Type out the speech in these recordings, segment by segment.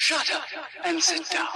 Shut up and sit down.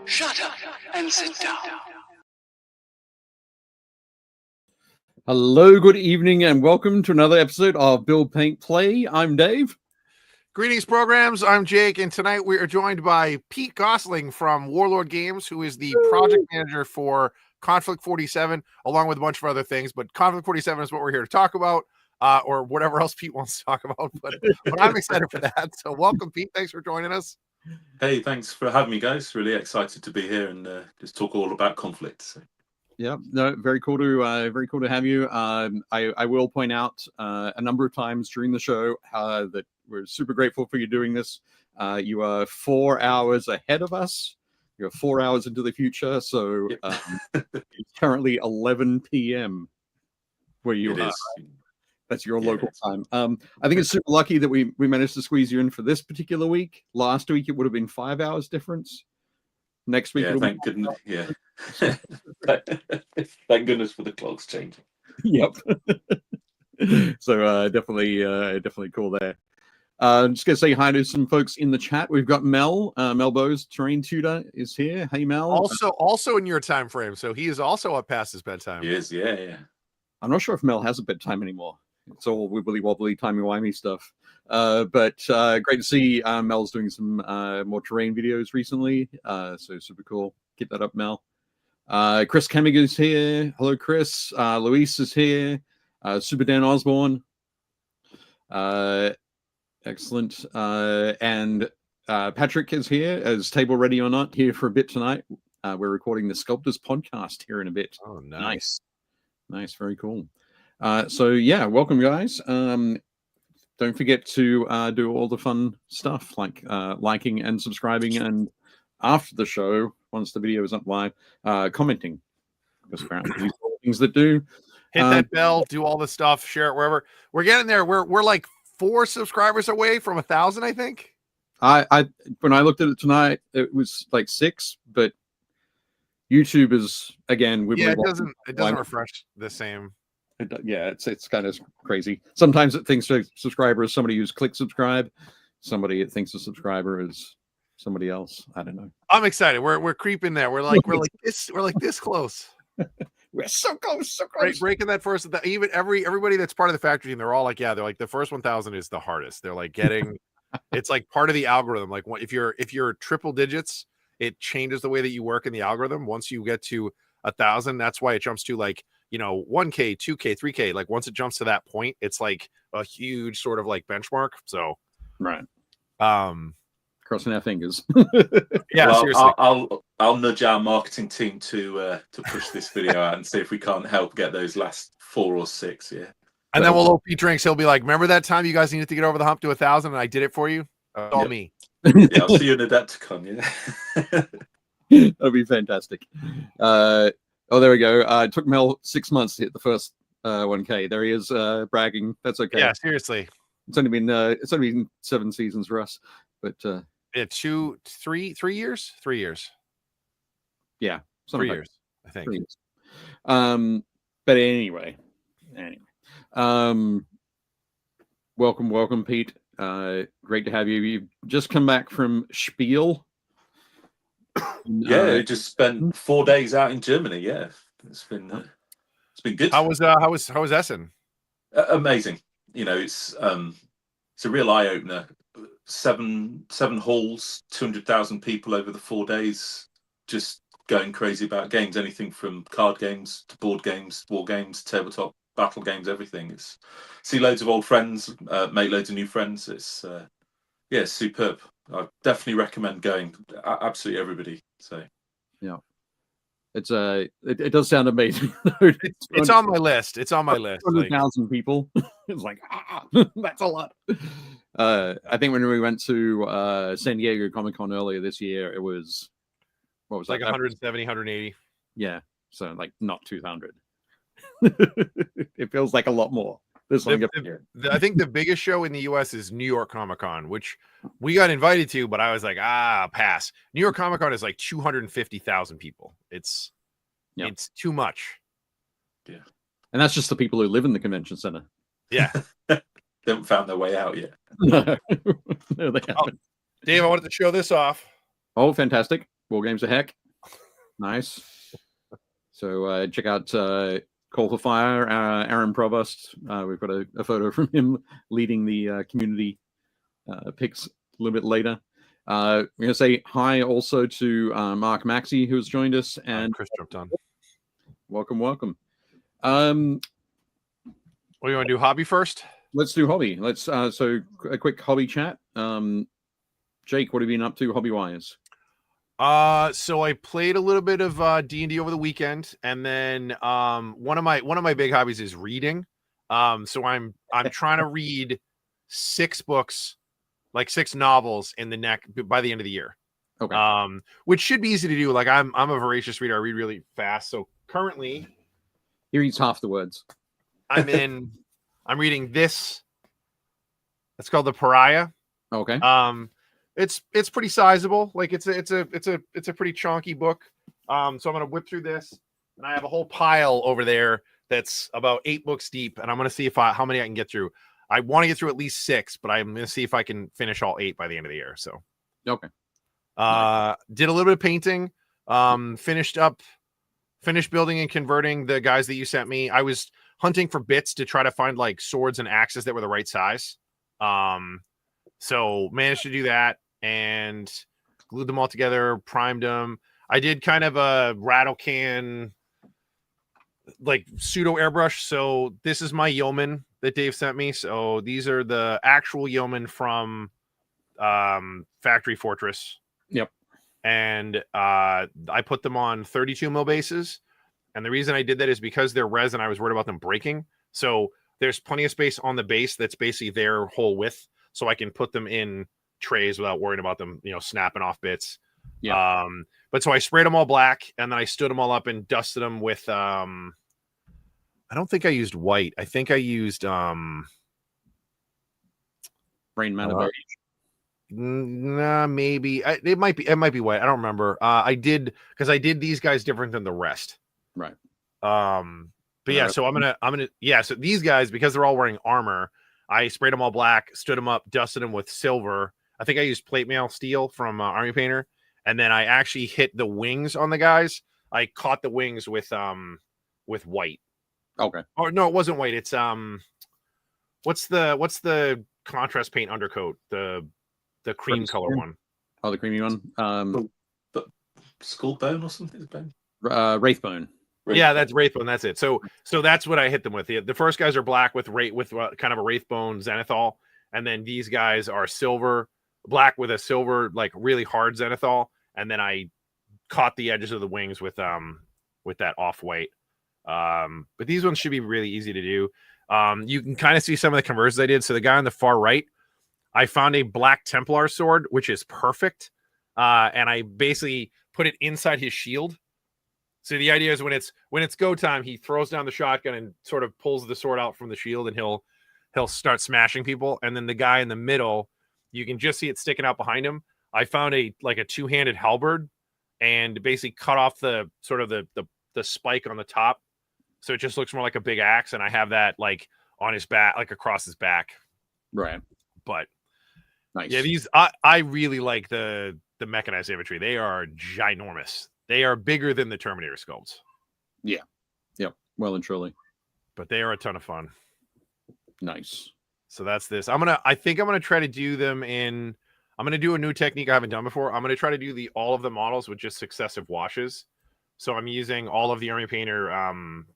Shut up and sit down. Hello, good evening, and welcome to another episode of Build, Paint, Play. I'm Dave. Greetings, programs. I'm Jake, and tonight we are joined by Pete Gosling from Warlord Games, who is the project manager for Konflikt 47, along with a bunch of other things. But Konflikt 47 is what we're here to talk about, or whatever else Pete wants to talk about. But I'm excited for that. So welcome, Pete. Thanks for joining us. Hey, thanks for having me, guys. Really excited to be here and just talk all about Konflikt. So. Yeah, no, very cool to have you. I will point out a number of times during the show that we're super grateful for you doing this. You are 4 hours ahead of us. You're 4 hours into the future, so it's currently 11 p.m. where you are. That's your local time. I think it's super lucky that we managed to squeeze you in for this particular week. Last week it would have been 5 hours difference. Next week, thank goodness. Yeah, thank goodness for the clocks changing. Yep. So definitely cool there. I'm just gonna say hi to some folks in the chat. We've got Mel. Mel Bowes, terrain tutor, is here. Hey, Mel. Also in your time frame, so he is also up past his bedtime. He is, yeah. I'm not sure if Mel has a bedtime anymore. It's all wibbly wobbly, timey-wimey stuff. But great to see Mel's doing some more terrain videos recently. So super cool. Keep that up, Mel. Chris Kemig is here. Hello, Chris. Luis is here. Super Dan Osborne. Excellent. And Patrick is here, as Table Ready or Not, here for a bit tonight. We're recording the Sculptors podcast here in a bit. Oh, nice. Nice, very cool. So yeah, welcome, guys. Don't forget to do all the fun stuff like liking and subscribing, and after the show, once the video is up live, commenting. Because apparently these are all things that do. Hit that bell, do all the stuff, share it wherever. We're getting there. We're like 4 subscribers away from 1,000, I think. I when I looked at it tonight, it was like 6, but YouTube is again. It doesn't refresh the same. It's kind of crazy. Sometimes it thinks a subscriber is somebody who's clicked subscribe. Somebody it thinks a subscriber is somebody else. I don't know. I'm excited. We're creeping there. We're like this close. We're so close. Breaking that first. Even everybody that's part of the factory team, they're all like, they're like the first 1,000 is the hardest. They're like getting. It's like part of the algorithm. Like if you're triple digits, it changes the way that you work in the algorithm. Once you get to 1,000, that's why it jumps to like 1K, 2K, 3K. Like once it jumps to that point, it's like a huge sort of like benchmark. So right. Crossing our fingers. Yeah, well, seriously. I'll nudge our marketing team to push this video out and see if we can't help get those last 4 or 6. Yeah. And then we'll open Pete drinks. He'll be like, "Remember that time you guys needed to get over the hump to 1,000, and I did it for you? All me." Yeah, I'll see you in Adepticon. Yeah. That'll be fantastic. There we go. It took Mel 6 months to hit the first 1K. There he is, bragging. That's okay. Yeah, seriously. It's only been 7 seasons for us, but 3 years. 3 years. Yeah. Something 3 like years, I think. 3 years. But anyway, welcome, Pete. Great to have you. You've just come back from Spiel. Yeah, just spent 4 days out in Germany. Yeah, it's been good. How was Essen? Amazing. You know, it's a real eye opener. Seven halls, 200,000 people over the 4 days, just going crazy about games. Anything from card games to board games, war games, tabletop battle games, everything. It's see loads of old friends, make loads of new friends. It's superb. I definitely recommend going. Absolutely everybody. So yeah, it's it does sound amazing. It's on my list. It's on my list. 200,000 people. It's like that's a lot. I think when we went to San Diego Comic-Con earlier this year, it was like 170, 180. Yeah, so like not 200. It feels like a lot more. I think the biggest show in the US is New York Comic-Con, which we got invited to, but I was like, pass. New York Comic-Con is like 250,000 people. It's too much. Yeah. And that's just the people who live in the convention center. Yeah. They haven't found their way out yet. No, they haven't. Dave, I wanted to show this off. Oh, fantastic. War Games a Heck. Nice. So check out Call for Fire, Aaron Provost. We've got a photo from him leading the community picks a little bit later. We're going to say hi also to Mark Maxey, who's joined us. And Chris jumped on. Welcome. What do you want to do? Hobby first? Let's do hobby. Let's so a quick hobby chat. Jake, what have you been up to hobby-wise? So I played a little bit of D&D over the weekend, and then one of my big hobbies is reading. So I'm trying to read 6 books, like 6 novels by the end of the year. Okay. Which should be easy to do. Like I'm a voracious reader. I read really fast. So currently, he reads half the words. I'm reading this. It's called The Pariah. Okay. It's pretty sizable. Like it's a pretty chunky book. So I'm gonna whip through this, and I have a whole pile over there that's about 8 books deep, and I'm gonna see how many I can get through. I want to get through at least 6, but I'm gonna see if I can finish all 8 by the end of the year. So okay. Did a little bit of painting. Finished building and converting the guys that you sent me. I was hunting for bits to try to find like swords and axes that were the right size. So managed to do that and glued them all together, primed them. I did kind of a rattle can, like pseudo airbrush. So this is my yeoman that Dave sent me. So these are the actual yeomen from Factory Fortress. Yep. And I put them on 32 mil bases. And the reason I did that is because they're resin. I was worried about them breaking. So there's plenty of space on the base that's basically their whole width. So I can put them in trays without worrying about them, snapping off bits. Yeah. But so I sprayed them all black, and then I stood them all up and dusted them with I don't think I used white. I think I used Brain Man maybe it might be white. I don't remember. I did these guys different than the rest. Right. But yeah, so I'm gonna so these guys, because they're all wearing armor, I sprayed them all black, stood them up, dusted them with silver. I think I used plate mail steel from Army Painter, and then I actually hit the wings on the guys. I caught the wings with white. Okay. Or no, it wasn't white. It's what's the contrast paint undercoat? The cream color one. Oh, the creamy one. Skull Bone or something. Wraithbone. Yeah, that's Wraithbone. That's it. So that's what I hit them with. The first guys are black with kind of a Wraithbone Zenithal, and then these guys are black with a silver, like really hard Zenithal, and then I caught the edges of the wings with that off white. But these ones should be really easy to do. You can kind of see some of the conversions I did. So the guy on the far right, I found a Black Templar sword, which is perfect, and I basically put it inside his shield. So the idea is when it's go time, he throws down the shotgun and sort of pulls the sword out from the shield, and he'll start smashing people. And then the guy in the middle, you can just see it sticking out behind him. I found a 2-handed halberd, and basically cut off the sort of the spike on the top, so it just looks more like a big axe. And I have that like on his back, like across his back. Right. But Nice. yeah, these I really like the mechanized infantry. They are ginormous. They are bigger than the Terminator sculpts. Yeah. Yep. Well and truly. But they are a ton of fun. Nice. So that's this. I think I'm gonna try to do them in. I'm gonna do a new technique I haven't done before. I'm gonna try to do all of the models with just successive washes. So I'm using all of the Army Painter,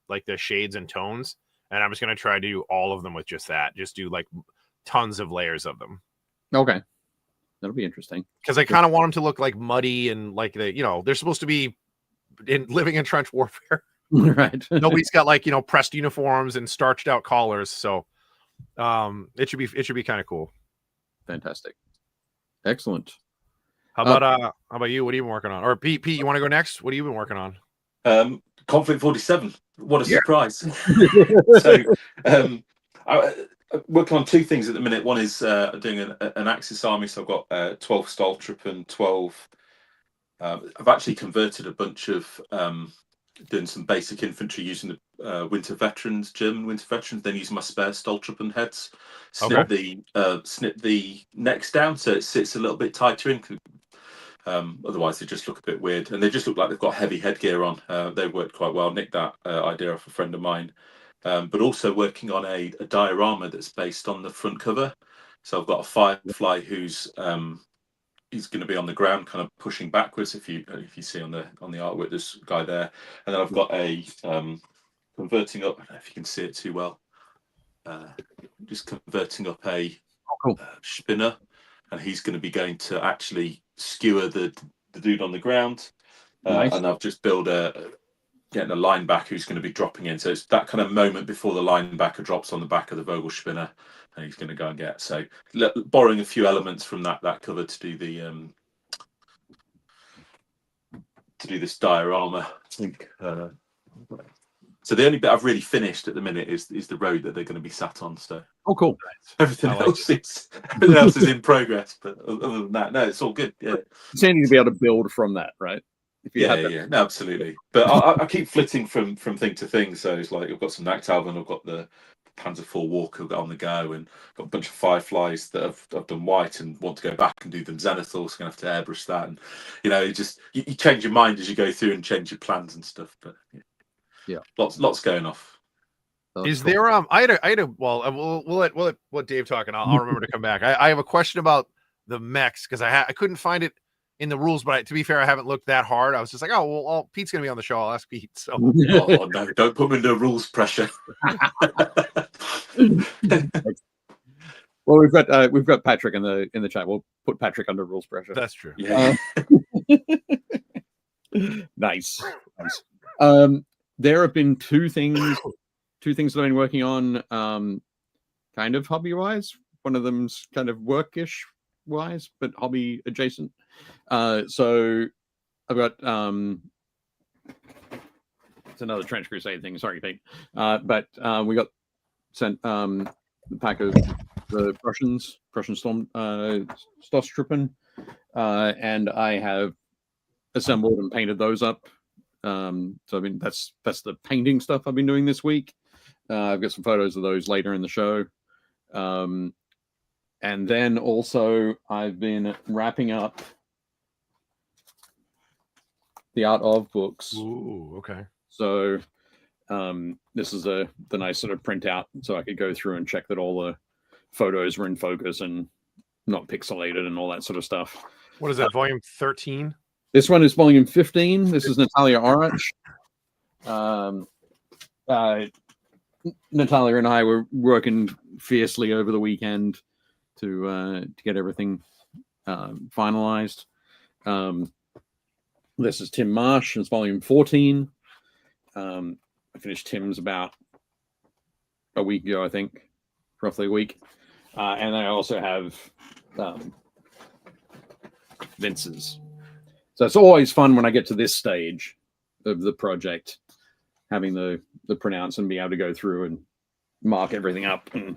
like the shades and tones, and I'm just gonna try to do all of them with just that. Just do like tons of layers of them. Okay. That'll be interesting. Because I kind of want them to look like muddy and like they're supposed to be living in trench warfare. Right. Nobody's got like pressed uniforms and starched out collars, so it should be kind of cool. Fantastic. Excellent. How about you? What have you been working on? Or Pete, you want to go next? What have you been working on? Conflict 47. What a surprise! So I'm working on two things at the minute. One is doing an Axis army, so I've got 12 Stahltruppen and 12. I've actually converted a bunch of doing some basic infantry using the winter veterans, German winter veterans, then using my spare Stahltruppen heads. Snip the necks down so it sits a little bit tighter in. Otherwise they just look a bit weird, and they just look like they've got heavy headgear on. They worked quite well. Nicked that idea off a friend of mine. But also working on a diorama that's based on the front cover. So I've got a Firefly who's he's going to be on the ground, kind of pushing backwards. If you see on the artwork, this guy there, and then I've got a converting up. I don't know if you can see it too well. Just converting up a spinner, and he's going to be going to actually skewer the dude on the ground. Nice. And I've just built getting a linebacker who's going to be dropping in. So it's that kind of moment before the linebacker drops on the back of the Vogel spinner, and he's going to go and get. So borrowing a few elements from that cover to do the this diorama. I think. So the only bit I've really finished at the minute is the road that they're going to be sat on. So cool. everything else is in progress. But other than that, no, it's all good. Yeah, It's handy to be able to build from that, right? Yeah, no, absolutely. But I keep flitting from thing to thing. So it's like I've got some Nachtalben, I've got the Panzer IV Walker on the go, and got a bunch of Fireflies that I've done white and want to go back and do them Zenithal. So I'm gonna have to airbrush that, and you change your mind as you go through and change your plans and stuff. But yeah, lots going off. Is there I had a well we'll let Dave talk, and I'll remember to come back. I have a question about the mechs because I couldn't find it in the rules, but to be fair, I haven't looked that hard. I was just like, oh well, Pete's gonna be on the show. I'll ask Pete. So oh no, don't put me under rules pressure. Well, we've got Patrick in the chat. We'll put Patrick under rules pressure. That's true. Yeah. Nice. There have been two things that I've been working on, kind of hobby wise. One of them's kind of workish wise, but hobby adjacent. So I've got it's another Trench Crusade thing. Sorry, Pete. But we got sent the pack of the Prussian Storm Stahltruppen, and I have assembled and painted those up. So I mean that's the painting stuff I've been doing this week. I've got some photos of those later in the show. And then also I've been wrapping up the Art of books. Ooh, okay. So this is the nice sort of printout, so I could go through and check that all the photos were in focus and not pixelated and all that sort of stuff. What is that, volume 13? This one is volume 15. This is Natalia Orich. Natalia and I were working fiercely over the weekend to get everything finalized. This is Tim Marsh. It's volume 14. I finished Tim's about a week ago, I think, roughly a week. And I also have Vince's. So it's always fun when I get to this stage of the project, having the printouts and being able to go through and mark everything up and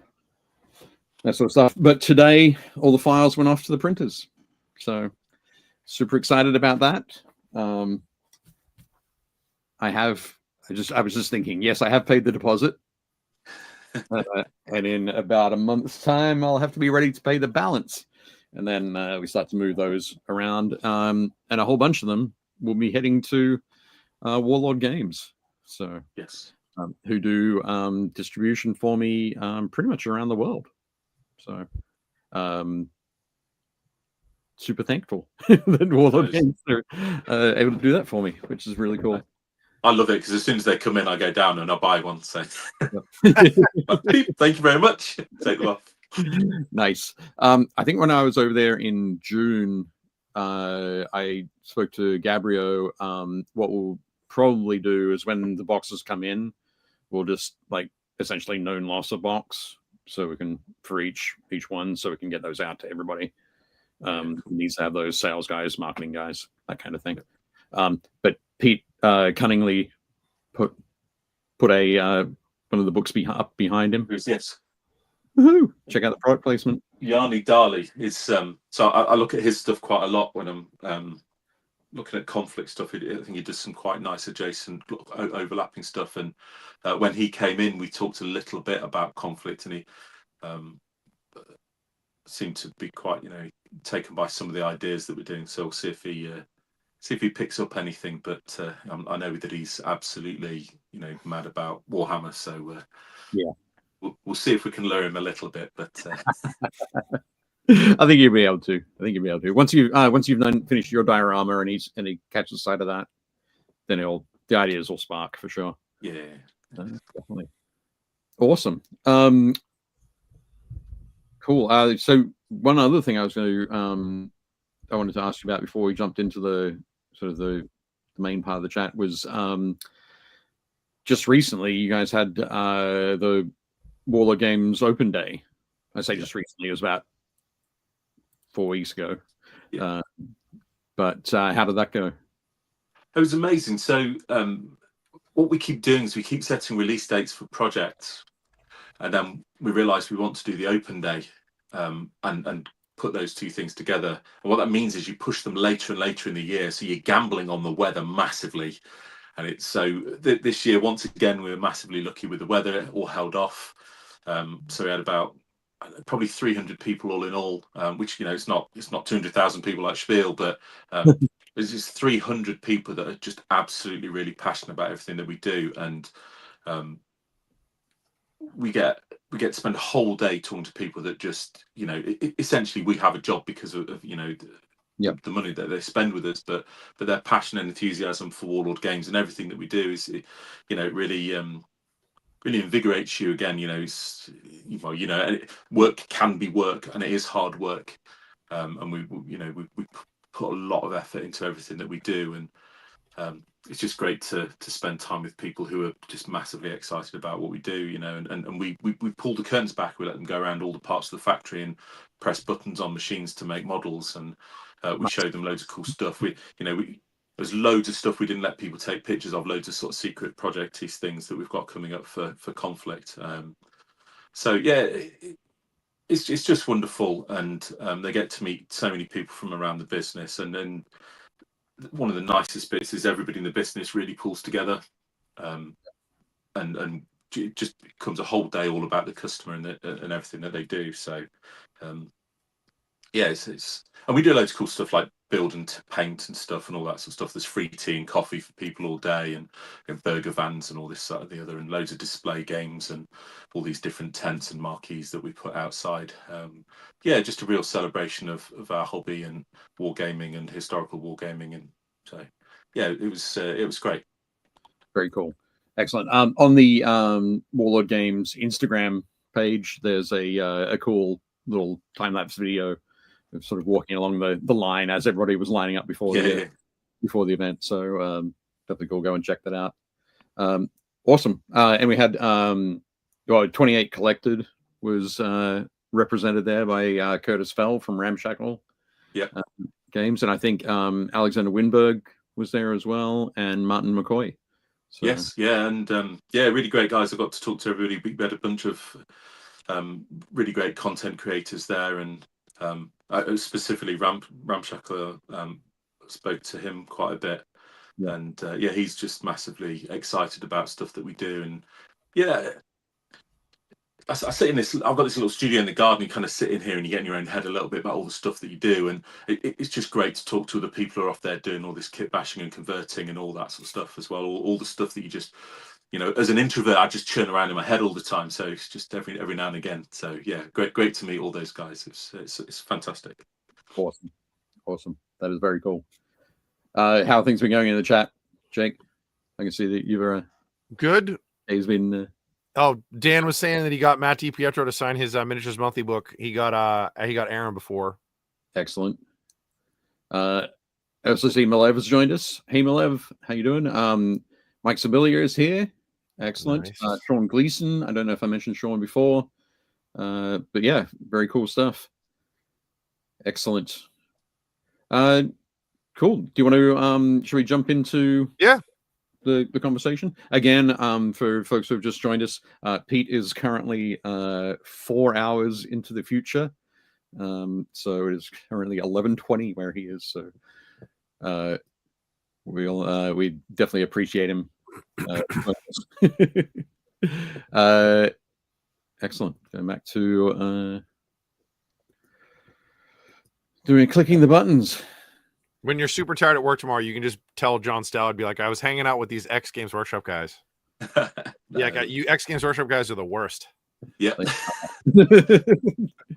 that sort of stuff. But today, all the files went off to the printers. So super excited about that. Um, I was just thinking, yes, I have paid the deposit. And in about a month's time, I'll have to be ready to pay the balance. And then we start to move those around. And a whole bunch of them will be heading to Warlord Games. So, yes, who do distribution for me pretty much around the world. So, super thankful that Warlord Games are able to do that for me, which is really cool. I love it because as soon as they come in, I go down and I buy one. So, thank you very much. Take them off. Nice. I think when I was over there in June, I spoke to Gabriel. What we'll probably do is when the boxes come in, we'll just like essentially known loss a box, so we can for each one, so we can get those out to everybody. Needs to have those sales guys, marketing guys, that kind of thing. But Pete cunningly put a one of the books up behind him. Yes. Woohoo! Check out the product placement. Yanni Dali is so I look at his stuff quite a lot when I'm looking at Konflikt stuff. I think he does some quite nice adjacent overlapping stuff. And when he came in, we talked a little bit about Konflikt, and he seemed to be quite taken by some of the ideas that we're doing. So we'll see if he picks up anything. But I know that he's absolutely mad about Warhammer. So yeah. We'll see if we can lure him a little bit, but I think you'll be able to. Once you've finished your diorama and he catches sight of that, then the ideas will spark for sure. Yeah, definitely. Awesome. Cool. So one other thing I wanted to ask you about before we jumped into the sort of the main part of the chat was just recently you guys had the Warlord Games Open Day. I say just recently, it was about 4 weeks ago. Yeah. But how did that go? It was amazing. So what we keep doing is we keep setting release dates for projects, and then we realize we want to do the Open Day and put those two things together. And what that means is you push them later and later in the year, so you're gambling on the weather massively. And it's so this year, once again, we were massively lucky with the weather. It all held off. So we had about probably 300 people all in all, which it's not 200,000 people like Spiel, but there's just 300 people that are just absolutely really passionate about everything that we do, and we get to spend a whole day talking to people that just essentially we have a job because of the money that they spend with us, but their passion and enthusiasm for Warlord Games and everything that we do is really invigorates you again. Work can be work, and it is hard work, and we put a lot of effort into everything that we do, and it's just great to spend time with people who are just massively excited about what we do, and we pull the curtains back. We let them go around all the parts of the factory and press buttons on machines to make models, and we show them loads of cool stuff. There's loads of stuff we didn't let people take pictures of, loads of sort of secret project-y things that we've got coming up for Konflikt. So yeah, it's just wonderful, and they get to meet so many people from around the business. And then one of the nicest bits is everybody in the business really pulls together, and it just becomes a whole day all about the customer and everything that they do. So yeah, and we do loads of cool stuff like build and paint and stuff and all that sort of stuff. There's free tea and coffee for people all day, and burger vans and all this, that, and the other, and loads of display games and all these different tents and marquees that we put outside. Yeah, just a real celebration of our hobby and wargaming and historical wargaming, and so yeah, it was great. Very cool, excellent. On the Warlord Games Instagram page, there's a cool little time-lapse video of sort of walking along the line as everybody was lining up before the event. So definitely cool. Go and check that out. Awesome. And we had 28 Collected was represented there by Curtis Fell from Ramshackle Games, and I think Alexander Winberg was there as well, and Martin McCoy. So, yes, yeah, and really great guys. I got to talk to everybody. We had a bunch of really great content creators there, and specifically Ramshackle spoke to him quite a bit, and yeah, he's just massively excited about stuff that we do, and yeah. I sit in this. I've got this little studio in the garden. You kind of sit in here and you get in your own head a little bit about all the stuff that you do, and it's just great to talk to other people who are off there doing all this kit bashing and converting and all that sort of stuff as well. All the stuff that you just, as an introvert, I just churn around in my head all the time. So it's just every now and again. So yeah, great to meet all those guys. It's fantastic. Awesome. That is very cool. How have things been going in the chat, Jake? I can see that you've good. He's been. Oh, Dan was saying that he got Matt DiPietro to sign his Miniatures Monthly book. He got Aaron before. Excellent. I also see Malev has joined us. Hey Malev, how you doing? Mike Sibilia is here. Excellent. Nice. Sean Gleason. I don't know if I mentioned Sean before. But yeah, very cool stuff. Excellent. Cool. Do you want to should we jump into the conversation again? For folks who have just joined us, Pete is currently 4 hours into the future, so it is currently 11:20 where he is. So we definitely appreciate him. Excellent. Going back to clicking the buttons. When you're super tired at work tomorrow, you can just tell John Stallard, be like, I was hanging out with these X Games Workshop guys. Yeah, you X Games Workshop guys are the worst. Yeah.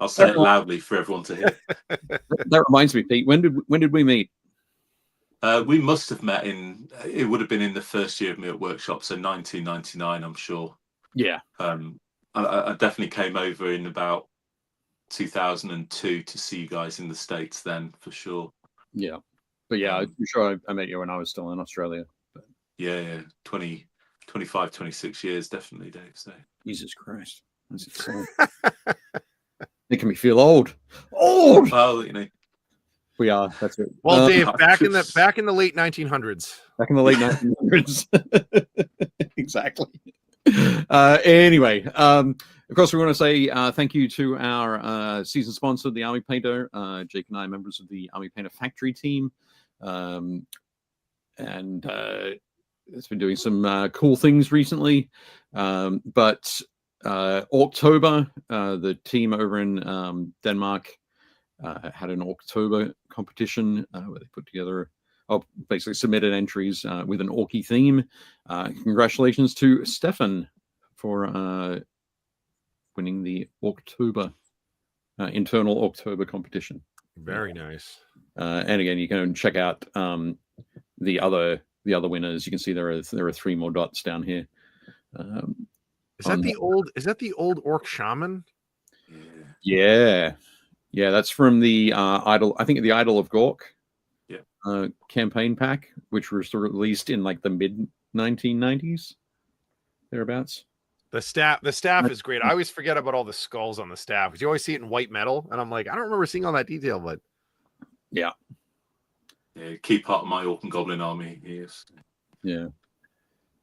I'll say it loudly for everyone to hear. That reminds me, Pete, when did we meet? We must have met it would have been in the first year of me at Workshop, so 1999, I'm sure. Yeah. I definitely came over in about 2002 to see you guys in the States then, for sure. Yeah. But yeah, I'm sure I met you when I was still in Australia. But... Yeah. 25, 26 years, definitely, Dave. So. Jesus Christ. That's insane. Making me feel old. Old! Well, we are. That's it. Well, Dave, back in the late 1900s. Back in the late 1900s. Exactly. Anyway, of course, we want to say thank you to our season sponsor, the Army Painter. Jake and I are members of the Army Painter Factory team. And it's been doing some cool things recently. But October, the team over in Denmark had an October competition where they put together, basically submitted entries with an Orky theme. Congratulations to Stefan for winning the October internal October competition. Very nice. And again, you can check out the other winners. You can see there are 3 more dots down here. Is that the old Orc Shaman? Yeah, that's from the Idol. I think the Idol of Gork. Campaign pack, which was released in like the mid 1990s, thereabouts. The staff is great. I always forget about all the skulls on the staff because you always see it in white metal, and I'm like, I don't remember seeing all that detail, but yeah, key part of my Orc and Goblin army. Yes. Yeah,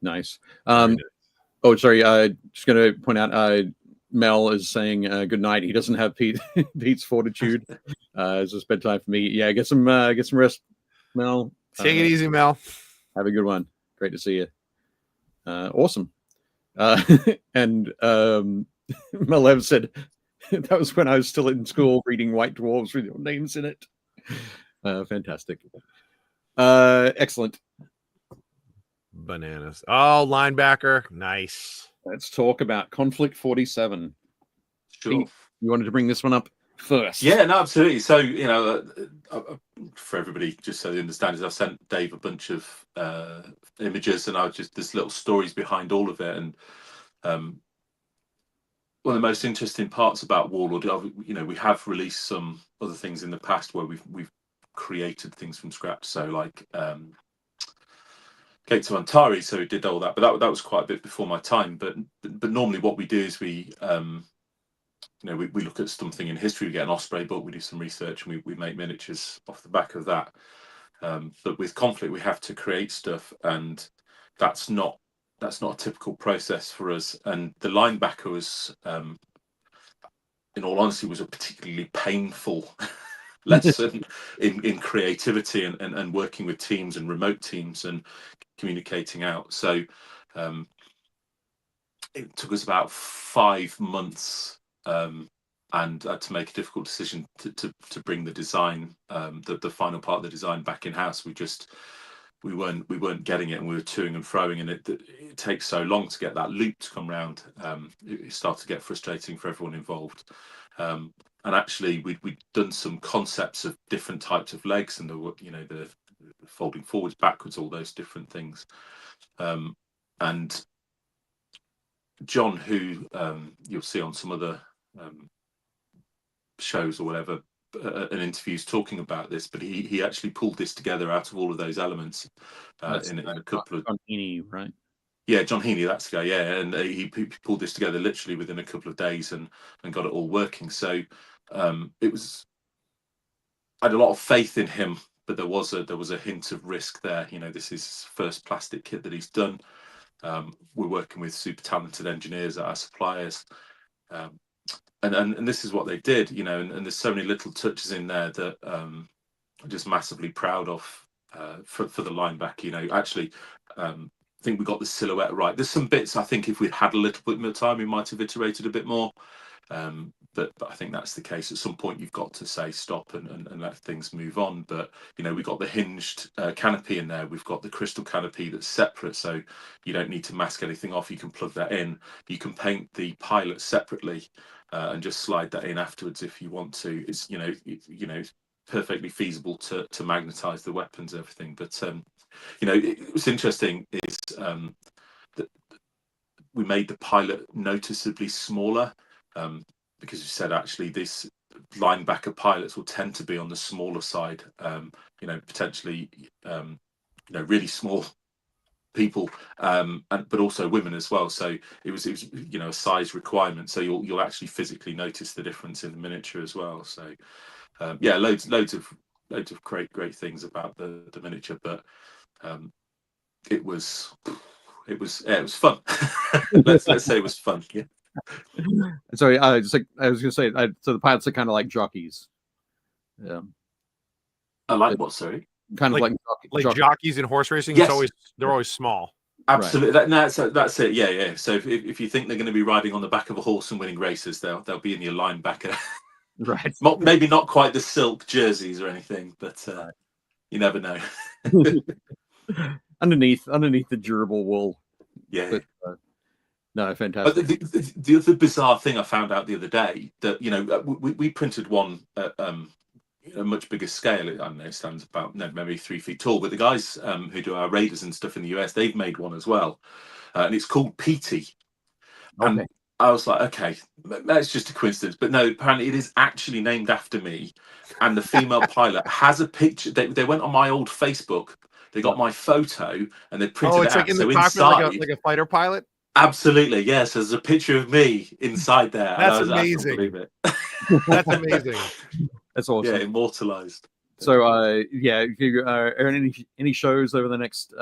nice. Oh, sorry. Just going to point out, Mel is saying good night. He doesn't have Pete's fortitude. It's just bedtime for me. Yeah, get some rest, Mel. Take it easy, Mel. Have a good one. Great to see you. Awesome. And Malev said that was when I was still in school reading White Dwarves with your names in it. Fantastic. Excellent. Bananas. Oh, linebacker. Nice. Let's talk about Konflikt 47. Sure. Pete, you wanted to bring this one up first? Yeah, no, absolutely. So, for everybody, just so they understand, is I've sent Dave a bunch of images, and there's little stories behind all of it. And one of the most interesting parts about Warlord, we have released some other things in the past where we've created things from scratch. So, like Gate to Antari, so we did all that, but that was quite a bit before my time. But normally, what we do is we look at something in history, we get an Osprey book, we do some research, and we make miniatures off the back of that. But with Konflikt, we have to create stuff, and that's not a typical process for us. And the linebacker was, in all honesty, was a particularly painful lesson in creativity and working with teams and remote teams and communicating out. So it took us about 5 months, and I had to make a difficult decision to bring the design, the final part of the design, back in house. We weren't getting it, and we were toing and froing, and it takes so long to get that loop to come round. It started to get frustrating for everyone involved. And actually, we'd done some concepts of different types of legs, and the folding forwards, backwards, all those different things. And John, who you'll see on some other shows or whatever, and interviews talking about this, but he actually pulled this together out of all of those elements in a couple of. John Heaney, right? Yeah, John Heaney, that's the guy. Yeah, and he pulled this together literally within a couple of days and got it all working. So it was. I had a lot of faith in him, but there was a hint of risk there. This is his first plastic kit that he's done. We're working with super talented engineers at our suppliers. And this is what they did, and there's so many little touches in there that I'm just massively proud of for the line back. Actually, I think we got the silhouette right. There's some bits I think if we'd had a little bit more time, we might have iterated a bit more. But I think that's the case. At some point, you've got to say stop and let things move on. But we've got the hinged canopy in there. We've got the crystal canopy that's separate, so you don't need to mask anything off. You can plug that in. You can paint the pilot separately and just slide that in afterwards if you want to. It's perfectly feasible to magnetize the weapons and everything. But what's interesting is that we made the pilot noticeably smaller. Because you said actually this linebacker pilots will tend to be on the smaller side, potentially, really small people, but also women as well. So it was a size requirement. So you'll actually physically notice the difference in the miniature as well. So loads of great things about the miniature, but it was fun. let's say it was fun. Yeah. Sorry, I was going to say, so the pilots are kind of like jockeys. Yeah. I like what? Sorry. Kind of like jockeys in horse racing. Yes. They're always small. Absolutely. Right. That's it. Yeah. So if you think they're going to be riding on the back of a horse and winning races, they'll be in your linebacker. Right. Maybe not quite the silk jerseys or anything, but you never know. underneath the durable wool. Yeah. But, no, fantastic. But the other bizarre thing I found out the other day that we printed one at a much bigger scale. I don't know, it stands about maybe 3 feet tall. But the guys who do our Raiders and stuff in the US, they've made one as well, and it's called PT. Okay. And I was like, okay, that's just a coincidence. But no, apparently it is actually named after me. And the female pilot has a picture. They went on my old Facebook. They got my photo and they printed it out. It's like in the cockpit, inside, like a fighter pilot. Absolutely, yes. There's a picture of me inside there. That's amazing. That's amazing. That's awesome. Yeah, immortalized. So, if you are any shows over the next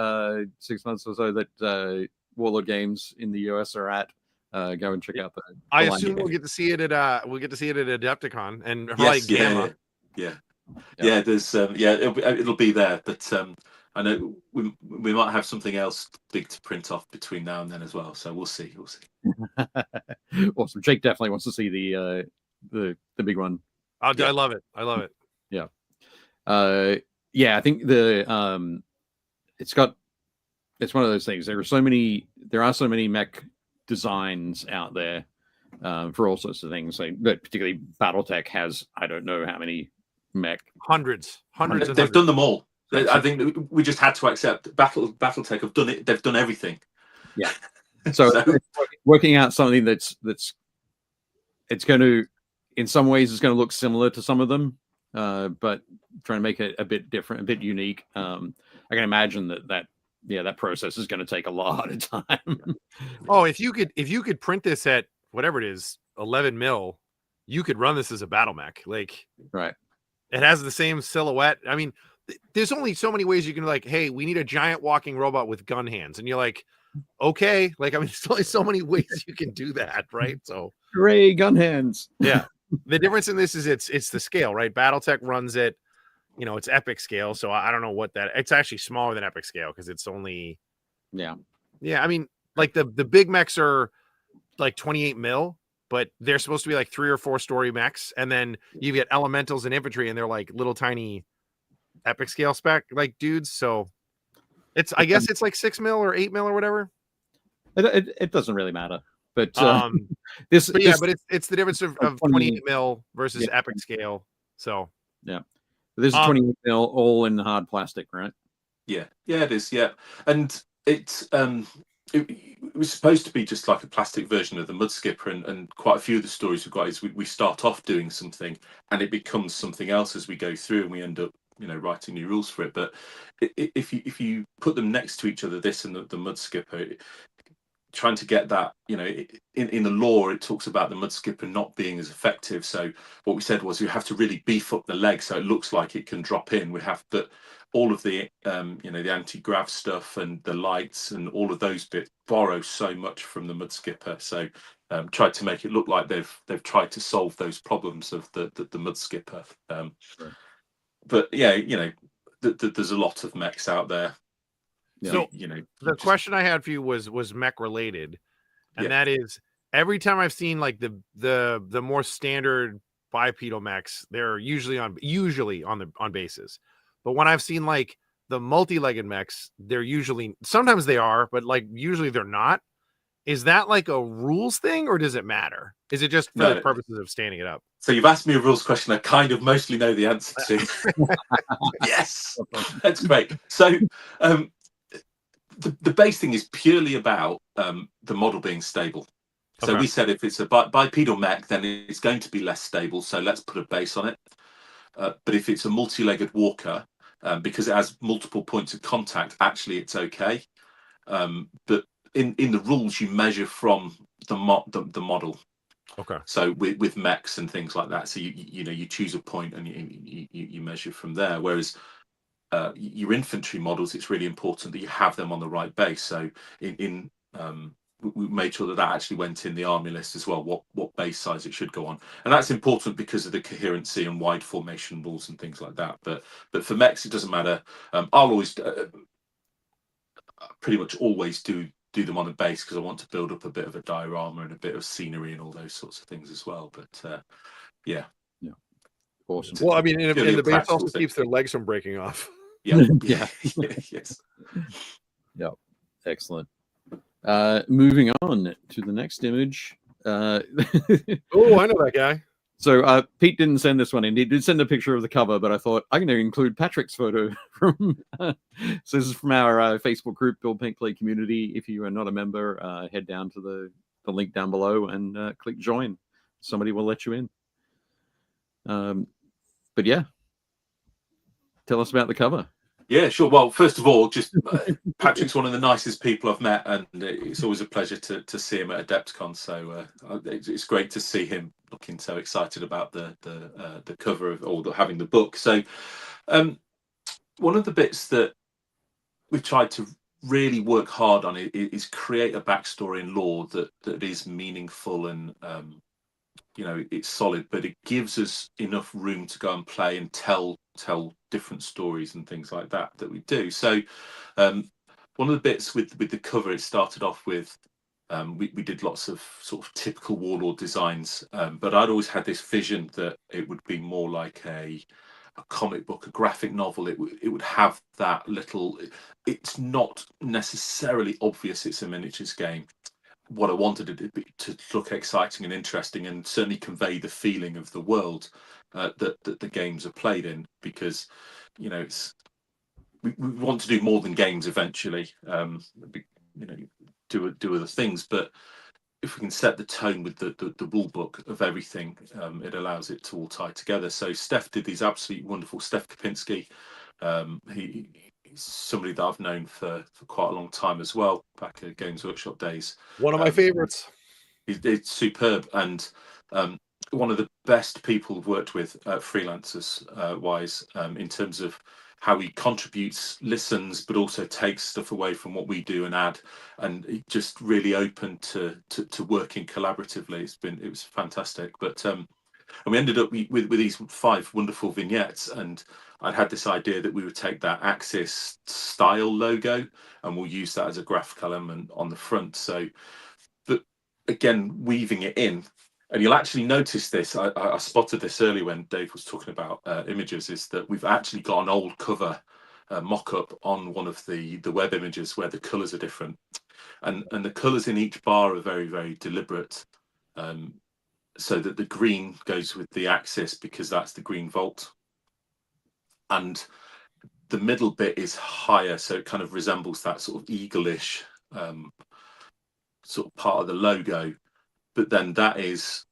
6 months or so that Warlord Games in the US are at, go and check out the I assume we'll get to see it at Adepticon and yes, Gamma. Yeah. There's it'll be there, but I know we might have something else big to print off between now and then as well. So we'll see. Awesome. Jake definitely wants to see the big one. I love it. Yeah. I think it's one of those things. There are so many mech designs out there for all sorts of things. But particularly BattleTech has, I don't know how many mech. Hundreds. They've done them all. I think we just had to accept BattleTech have done it. They've done everything. Yeah. So working out something that's it's going to, in some ways, it's going to look similar to some of them, but trying to make it a bit different, a bit unique. I can imagine that process is going to take a lot of time. Oh, if you could print this at whatever it is, 11 mil, you could run this as a battle mech. Like, right. It has the same silhouette. I mean, there's only so many ways you can hey, we need a giant walking robot with gun hands. And you're like, okay. Like, I mean, there's only so many ways you can do that. Right. So hooray, gun hands. Yeah. the difference in this is it's the scale, right? BattleTech runs it, it's epic scale. So I don't know what that. It's actually smaller than epic scale because it's only. Yeah. I mean, like the big mechs are like 28 mil, but they're supposed to be like 3 or 4 story mechs, and then you get elementals and infantry, and they're like little tiny epic scale spec like dudes. So I guess it's like 6 mil or 8 mil or whatever. It doesn't really matter. But But this it's the difference of 28 mil versus epic scale. So yeah, this is 28 mil all in hard plastic, right? Yeah, it is. Yeah, and it's it was supposed to be just like a plastic version of the Mud Skipper, and quite a few of the stories we've got is we start off doing something and it becomes something else as we go through, and we end up writing new rules for it. But if you put them next to each other, this and the Mud Skipper, trying to get that, in the lore it talks about the Mud Skipper not being as effective. So what we said was you have to really beef up the leg so it looks like it can drop in. We have to all of the the anti-grav stuff and the lights and all of those bits borrow so much from the Mud Skipper. So tried to make it look like they've tried to solve those problems of the Mud Skipper. But yeah, there's a lot of mechs out there. So the question I had for you was mech related, and that is, every time I've seen like the more standard bipedal mechs, they're usually on bases. But when I've seen like the multi-legged mechs, sometimes they are, but like usually they're not. Is that like a rules thing, or does it matter? Is it just for the purposes of standing it up? So you've asked me a rules question I kind of mostly know the answer to. Yes, that's great. So the base thing is purely about the model being stable. So we said if it's a bipedal mech, then it's going to be less stable. So let's put a base on it. But if it's a multi-legged walker, because it has multiple points of contact, actually it's okay. But in the rules, you measure from the model. Okay. So with mechs and things like that, so you choose a point and you measure from there. Whereas your infantry models, it's really important that you have them on the right base. So we made sure that actually went in the army list as well, what base size it should go on, and that's important because of the coherency and wide formation rules and things like that. But for mechs, it doesn't matter. I'll always pretty much always do them on a base because I want to build up a bit of a diorama and a bit of scenery and all those sorts of things as well. But yeah, awesome. Well, I mean, and the base also keeps their legs from breaking off. Yeah. Yes. Yep. Excellent. Moving on to the next image. Oh, I know that guy. So Pete didn't send this one in. He did send a picture of the cover, but I thought I'm going to include Patrick's photo from. So this is from our Facebook group, Build Paint Play Community. If you are not a member, head down to the link down below and click join. Somebody will let you in. But yeah, tell us about the cover. Yeah, sure. Well, first of all, just Patrick's one of the nicest people I've met, and it's always a pleasure to see him at AdeptCon. So it's great to see him looking so excited about the cover of or having the book. So one of the bits that we've tried to really work hard on is create a backstory and lore that is meaningful and it's solid, but it gives us enough room to go and play and tell different stories and things like that we do. So one of the bits with the cover, it started off with we did lots of sort of typical Warlord designs, but I'd always had this vision that it would be more like a comic book, a graphic novel. It would have that little, it's not necessarily obvious it's a miniatures game. What I wanted it to look exciting and interesting, and certainly convey the feeling of the world that the games are played in, because it's we want to do more than games eventually. Do other things, but if we can set the tone with the rule book of everything, it allows it to all tie together. So Steph did these absolutely wonderful. Steph Kapinski, he's somebody that I've known for quite a long time as well, back at Games Workshop days. One of my favorites. It's superb, and one of the best people I've worked with, freelancers wise, in terms of how he contributes, listens, but also takes stuff away from what we do and add, and just really open to working collaboratively. It was fantastic. But And we ended up with these 5 wonderful vignettes, and I'd had this idea that we would take that Axis style logo and we'll use that as a graphical element on the front. So, but again, weaving it in, and you'll actually notice this. I spotted this early when Dave was talking about images, is that we've actually got an old cover mock-up on one of the web images where the colors are different, and the colors in each bar are very, very deliberate, so that the green goes with the Axis because that's the green vault, and the middle bit is higher, so it kind of resembles that sort of eagle-ish sort of part of the logo. But then that is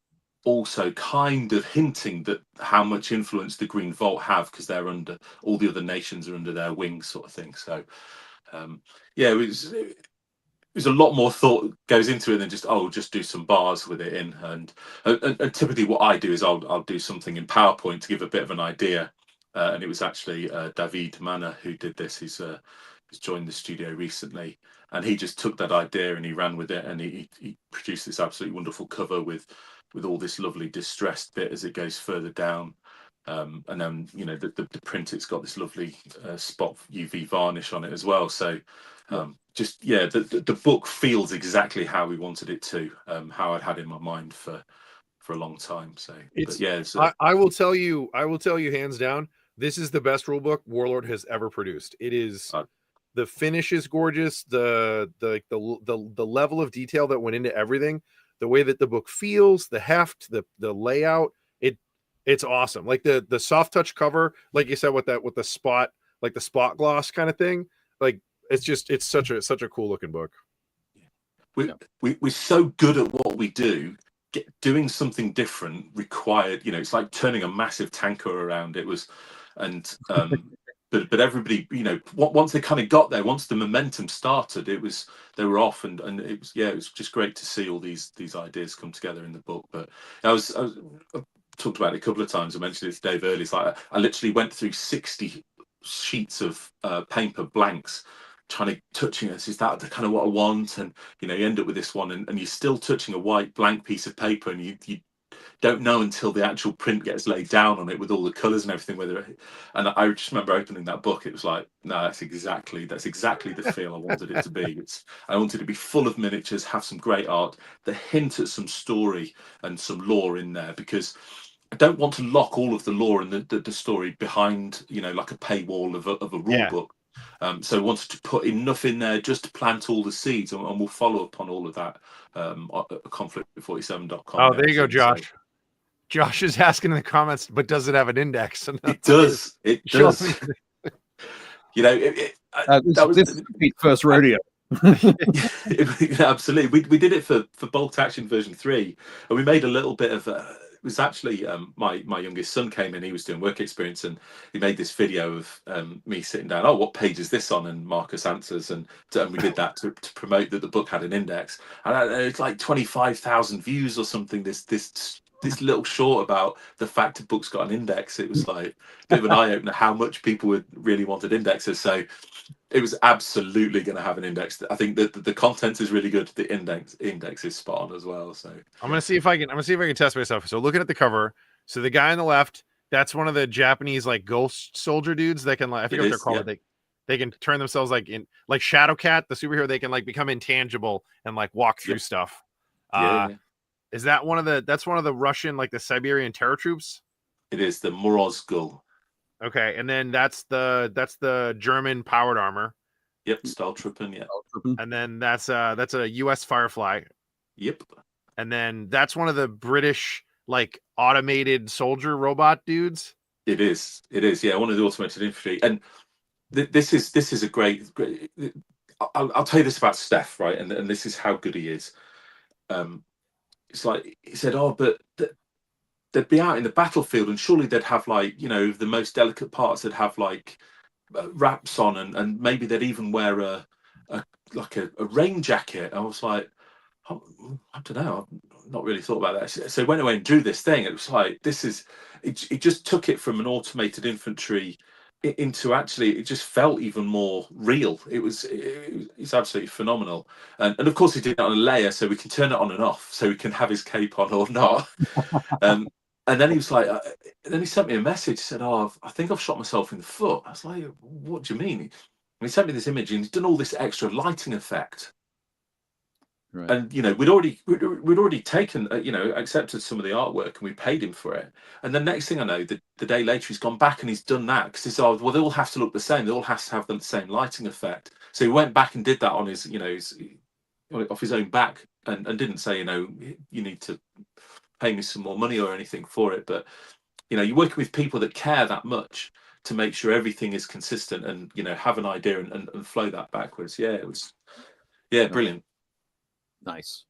also kind of hinting that how much influence the Green Vault have, because they're under, all the other nations are under their wings, sort of thing. So yeah, it was a lot more thought goes into it than just do some bars with it in. And typically what I do is I'll do something in PowerPoint to give a bit of an idea. And it was actually David Mana who did this. He's joined the studio recently, and he just took that idea and he ran with it, and he produced this absolutely wonderful cover with all this lovely distressed bit as it goes further down, and then the print, it's got this lovely spot UV varnish on it as well. So just the book feels exactly how we wanted it to, how I'd had in my mind for a long time. So I will tell you hands down, this is the best rule book Warlord has ever produced. It is. The finish is gorgeous. The level of detail that went into everything, the way that the book feels, the heft, the layout, it's awesome. Like the soft touch cover, like you said, with the spot, like the spot gloss kind of thing. Like it's such a cool looking book. We're so good at what we do. Doing something different required, it's like turning a massive tanker around. It was, and but everybody, once they kind of got there, once the momentum started, they were off, and it was just great to see all these ideas come together in the book. But I've talked about it a couple of times. I mentioned it to Dave earlier. It's like I literally went through 60 sheets of paper blanks, trying to touching it. Is that the kind of what I want? And you end up with this one, and you're still touching a white blank piece of paper, and you don't know until the actual print gets laid down on it with all the colors and everything. And I just remember opening that book. It was like, no, that's exactly the feel I wanted it to be. I wanted it to be full of miniatures, have some great art, the hint at some story and some lore in there, because I don't want to lock all of the lore and the story behind, like a paywall of a rule book. So I wanted to put enough in there just to plant all the seeds, and we'll follow up on all of that at Konflikt47.com. Oh, there you go, Josh. So, Josh is asking in the comments, but does it have an index? It does. It does. That was Pete's first rodeo. Absolutely. We did it for Bolt Action version 3, and we made a little bit of it was actually my youngest son came in. He was doing work experience, and he made this video of me sitting down. Oh, what page is this on? And Marcus answers, and we did that to promote that the book had an index. And it's like 25,000 views or something. This little short about the fact a book's got an index. It was like a bit of an eye opener how much people would really wanted indexes. So it was absolutely going to have an index. I think that the content is really good. The index is spot on as well. So I'm gonna see if I can test myself. So looking at the cover, so the guy on the left, that's one of the Japanese like ghost soldier dudes that can I forget what they're called. Yeah. They can turn themselves like Shadowcat, the superhero. They can like become intangible and like walk through stuff. Is that that's one of the Russian, like the Siberian terror troops? It is the Morozgul. Okay, and then that's the German powered armor. Yep, Stahltruppen, yeah. And then that's a US Firefly. Yep. And then that's one of the British like automated soldier robot dudes. It is, yeah, one of the automated infantry. And this is a great I'll tell you this about Steph, right? And this is how good he is. It's like he said, but they'd be out in the battlefield, and surely they'd have like the most delicate parts. They'd have like wraps on, and maybe they'd even wear a rain jacket. I was like, I don't know, I've not really thought about that. So I went away and drew this thing. It was like it just took it from an automated infantry into actually, it just felt even more real. It's absolutely phenomenal, and of course he did it on a layer, so we can turn it on and off, so we can have his cape on or not. And then he was like, then he sent me a message. He said, "Oh, I think I've shot myself in the foot." I was like, "What do you mean?" And he sent me this image, and he's done all this extra lighting effect. Right. And we'd already taken, accepted some of the artwork, and we paid him for it. And the next thing I know, the day later, he's gone back and he's done that because he said, "Oh, well, they all have to look the same. They all have to have the same lighting effect." So he went back and did that on his, off his own back, and didn't say, you need to pay me some more money or anything for it. But you're working with people that care that much to make sure everything is consistent, and have an idea and flow that backwards. Yeah, it was, brilliant. Nice.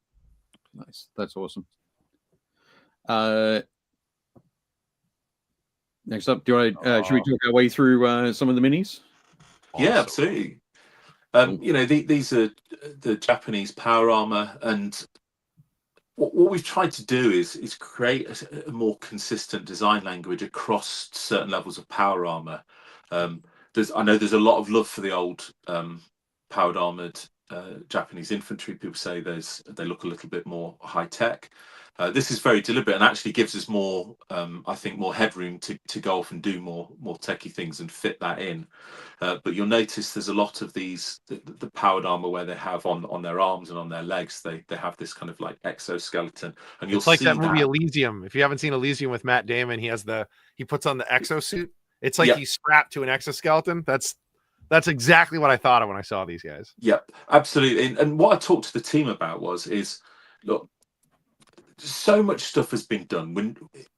That's awesome. Next up, should we talk our way through some of the minis? Awesome. Yeah, absolutely. These are the Japanese power armor, and what we've tried to do is create a more consistent design language across certain levels of power armor. I know there's a lot of love for the old powered armored Japanese infantry. People say they look a little bit more high tech. This is very deliberate and actually gives us more, I think, more headroom to go off and do more techie things and fit that in. But you'll notice there's a lot of these the powered armor where they have on their arms and on their legs, they have this kind of like exoskeleton, and you'll see that movie that. Elysium. If you haven't seen Elysium with Matt Damon, he puts on the exosuit. It's like he's strapped to an exoskeleton. That's exactly what I thought of when I saw these guys. Yep, absolutely. And what I talked to the team about is, look, so much stuff has been done. When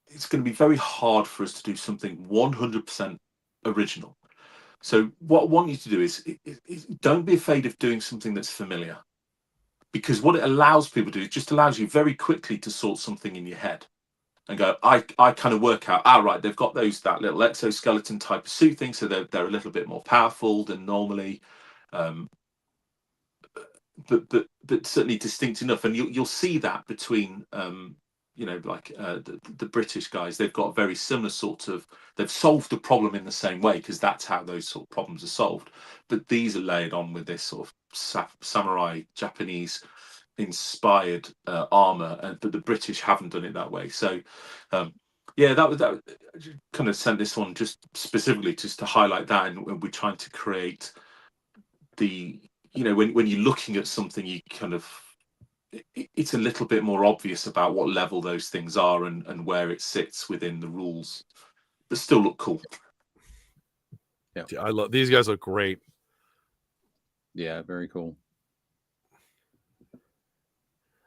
it's going to be very hard for us to do something 100% original. So what I want you to do is don't be afraid of doing something that's familiar, because what it allows people to do, it just allows you very quickly to sort something in your head and go, I kind of work out, right, they've got that little exoskeleton type of suit thing, so they're a little bit more powerful than normally, but certainly distinct enough. And you'll see that between the British guys. They've got a very similar sort of, they've solved the problem in the same way, because that's how those sort of problems are solved. But these are layered on with this sort of samurai Japanese inspired armor, but the British haven't done it that way. So that kind of sent this one just specifically just to highlight that. And we're trying to create the, when you're looking at something, you kind of, it's a little bit more obvious about what level those things are and where it sits within the rules, but still look cool. Yeah, I love these guys. Look great. Yeah, very cool.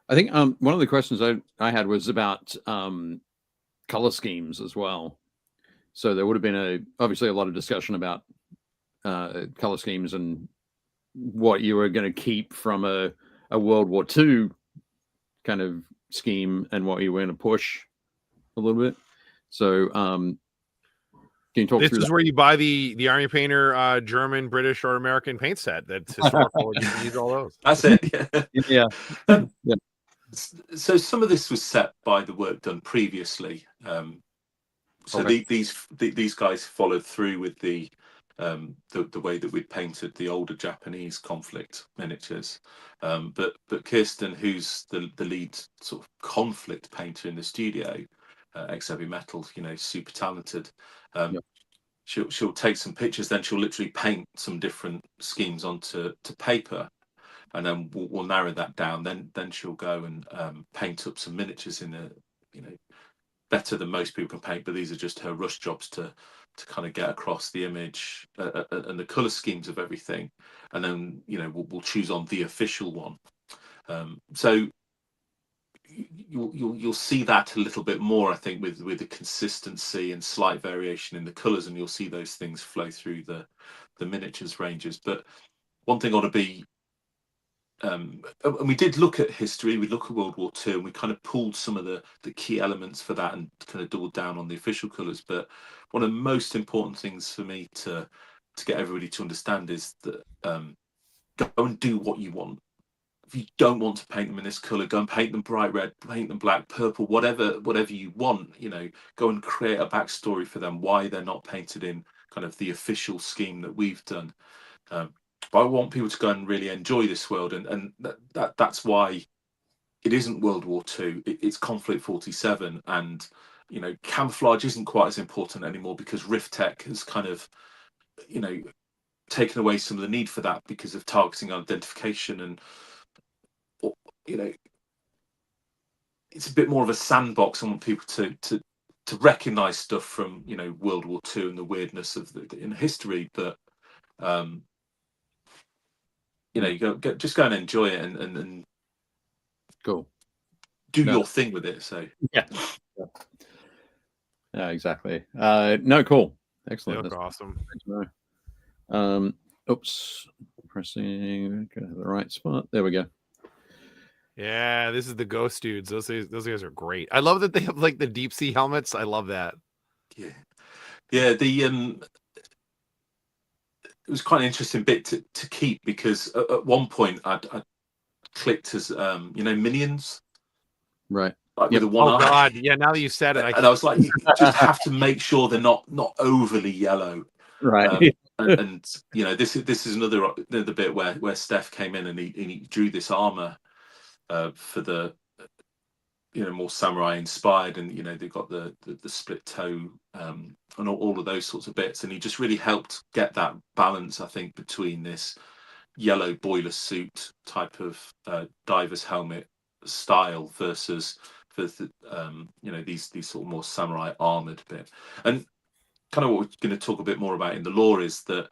I think one of the questions I had was about color schemes as well. So there would have been obviously a lot of discussion about color schemes and what you were going to keep from a World War II kind of scheme and what you were going to push a little bit. So can you talk through that? This is where you buy the Army Painter German, British, or American paint set that's historical. You can use all those. That's it. Yeah. Yeah. So some of this was set by the work done previously. These guys followed through with the way that we'd painted the older Japanese Konflikt miniatures. But Kirsten, who's the lead sort of Konflikt painter in the studio, S7Ep13, super talented. She'll take some pictures, then she'll literally paint some different schemes onto paper, and then we'll narrow that down. Then she'll go and paint up some miniatures in better than most people can paint, but these are just her rush jobs to kind of get across the image and the color schemes of everything, and then we'll choose on the official one. So you'll see that a little bit more, I think, with the consistency and slight variation in the colors, and you'll see those things flow through the miniatures ranges. But one thing ought to be, and we did look at history, we look at World War II, and we kind of pulled some of the key elements for that and kind of doubled down on the official colors. But one of the most important things for me to get everybody to understand is that go and do what you want. If you don't want to paint them in this color, go and paint them bright red, paint them black, purple, whatever you want. Go and create a backstory for them why they're not painted in kind of the official scheme that we've done. But I want people to go and really enjoy this world, and that's why it isn't World War II. It's Konflikt 47, and you know, camouflage isn't quite as important anymore because Rift Tech has kind of, you know, taken away some of the need for that because of targeting identification, and you know, it's a bit more of a sandbox. I want people to recognize stuff from, you know, World War II and the weirdness of in history, but you know, you just go and enjoy it and cool. Do your thing with it. So yeah, exactly. No, cool, excellent. That's awesome. Oops, pressing the right spot. There we go. Yeah, this is the Ghost dudes. Those guys are great. I love that they have like the deep sea helmets. I love that. Yeah. The it was quite an interesting bit to keep, because at one point I'd clicked as you know, minions, right? Like with a one eye. God, yeah. Now that you said it, and I was like, you just have to make sure they're not overly yellow, right? And you know, this is another bit where Steph came in and he drew this armor for the, you know, more samurai inspired, and you know, they've got the split toe and all of those sorts of bits, and he just really helped get that balance, I think, between this yellow boiler suit type of diver's helmet style versus you know, these sort of more samurai armored bit. And kind of what we're going to talk a bit more about in the lore is that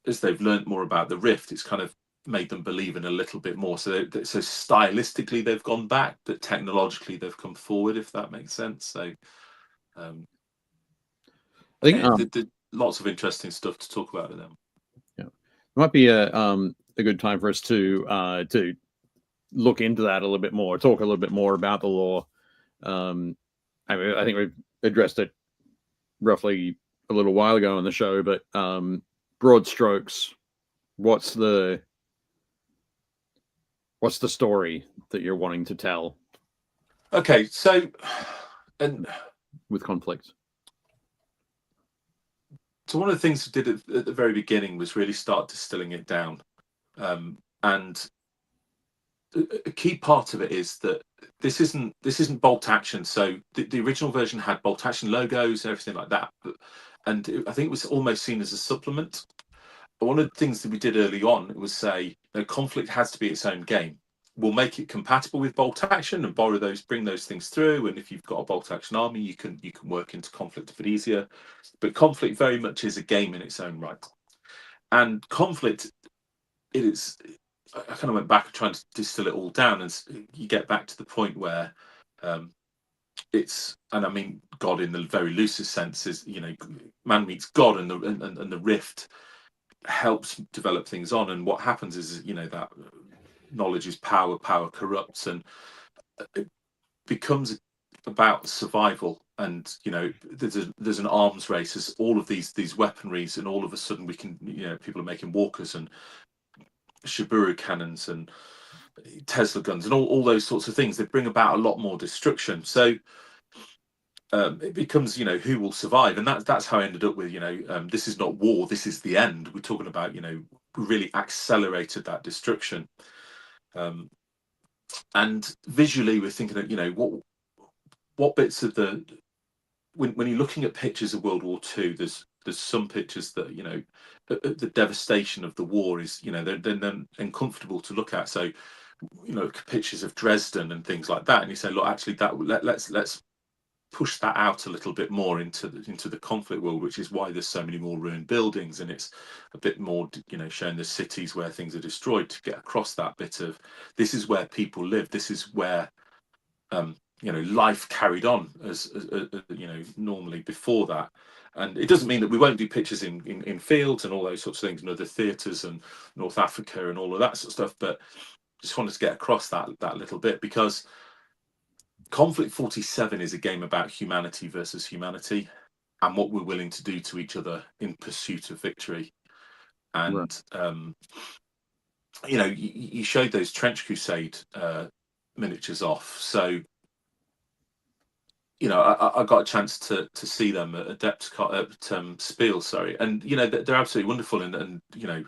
as they've learned more about the Rift, it's kind of made them believe in a little bit more. So stylistically they've gone back, but technologically they've come forward, if that makes sense. So I think lots of interesting stuff to talk about with them. Yeah, it might be a good time for us to look into that a little bit more, talk a little bit more about the lore. I mean, I think we've addressed it roughly a little while ago on the show, but broad strokes, what's the story that you're wanting to tell? Okay, so and with Konflikt. So one of the things we did at the very beginning was really start distilling it down, and a key part of it is that this isn't bolt action. So the original version had bolt action logos and everything like that, and I think it was almost seen as a supplement. But one of the things that we did early on was say, no, Konflikt has to be its own game. We'll make it compatible with bolt action and bring those things through. And if you've got a bolt action army, you can work into Konflikt a bit easier. But Konflikt very much is a game in its own right. And Konflikt, it is. I kind of went back and tried to distill it all down, and you get back to the point where it's, and I mean God in the very loosest sense, is, you know, man meets God, and the Rift helps develop things on. And what happens is, you know, that knowledge is power, power corrupts, and it becomes about survival. And you know, there's an arms race, as all of these weaponries, and all of a sudden we can, you know, people are making walkers and Shiburu cannons and Tesla guns and all those sorts of things. They bring about a lot more destruction. So it becomes, you know, who will survive, and that's how I ended up with, you know, this is not war, this is the end. We're talking about, you know, we really accelerated that destruction. And visually, we're thinking of, you know, what bits of the, when you're looking at pictures of World War II, there's some pictures that, you know, the devastation of the war is, you know, they're uncomfortable to look at. So, you know, pictures of Dresden and things like that, and you say, look, actually, that let's push that out a little bit more into the Konflikt world, which is why there's so many more ruined buildings, and it's a bit more, you know, showing the cities where things are destroyed, to get across that bit of, this is where people live, this is where you know, life carried on as you know, normally before that. And it doesn't mean that we won't do pictures in fields and all those sorts of things, and other theatres and North Africa and all of that sort of stuff, but just wanted to get across that little bit, because Konflikt 47 is a game about humanity versus humanity, and what we're willing to do to each other in pursuit of victory. And right. You know, you showed those Trench Crusade miniatures off, so you know, I got a chance to see them at Spiel, sorry, and you know, they're absolutely wonderful, and you know,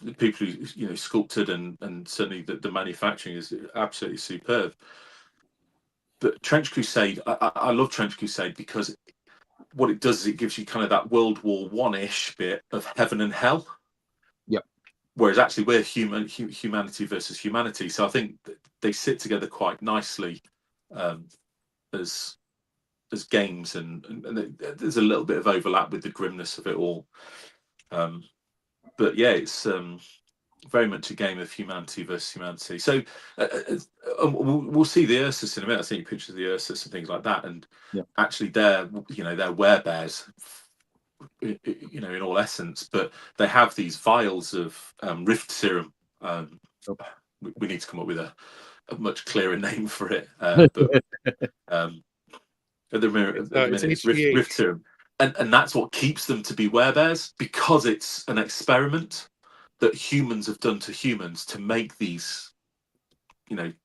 the people who, you know, sculpted and certainly the manufacturing is absolutely superb. but Trench Crusade, I love Trench Crusade because what it does is it gives you kind of that World War One-ish bit of heaven and hell. Yep. Whereas actually we're humanity versus humanity. So I think they sit together quite nicely as games, and there's a little bit of overlap with the grimness of it all. But yeah, it's very much a game of humanity versus humanity. So we'll see the Ursus in a minute. I think pictures of the Ursus and things like that, and actually they're werebears, in all essence. But they have these vials of rift serum. We need to come up with a much clearer name for it. But at the minute, it's rift serum, and that's what keeps them to be werebears, because it's an experiment that humans have done to humans to make these,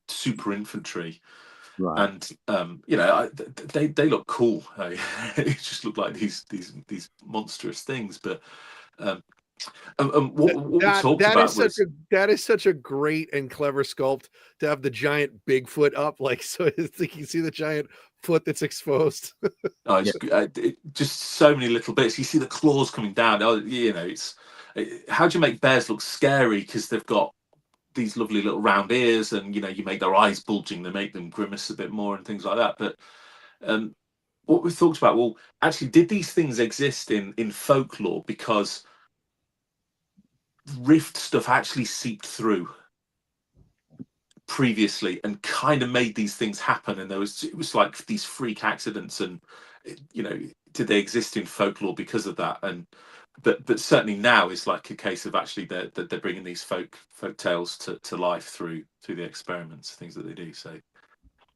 super infantry. Right. And they look cool. They just look like these monstrous things. But what we talked about was that is such a great and clever sculpt to have the giant Bigfoot up, like, so it's like you see the giant foot that's exposed. Just so many little bits. You see the claws coming down. It's how do you make bears look scary? Because they've got these lovely little round ears, and you make their eyes bulging, they make them grimace a bit more and things like that. But what we talked about, well, actually, did these things exist in folklore? Because rift stuff actually seeped through previously and kind of made these things happen, and it was like these freak accidents, and did they exist in folklore because of that? And but certainly now is like a case of actually they're bringing these folk tales to life through the experiments, things that they do. So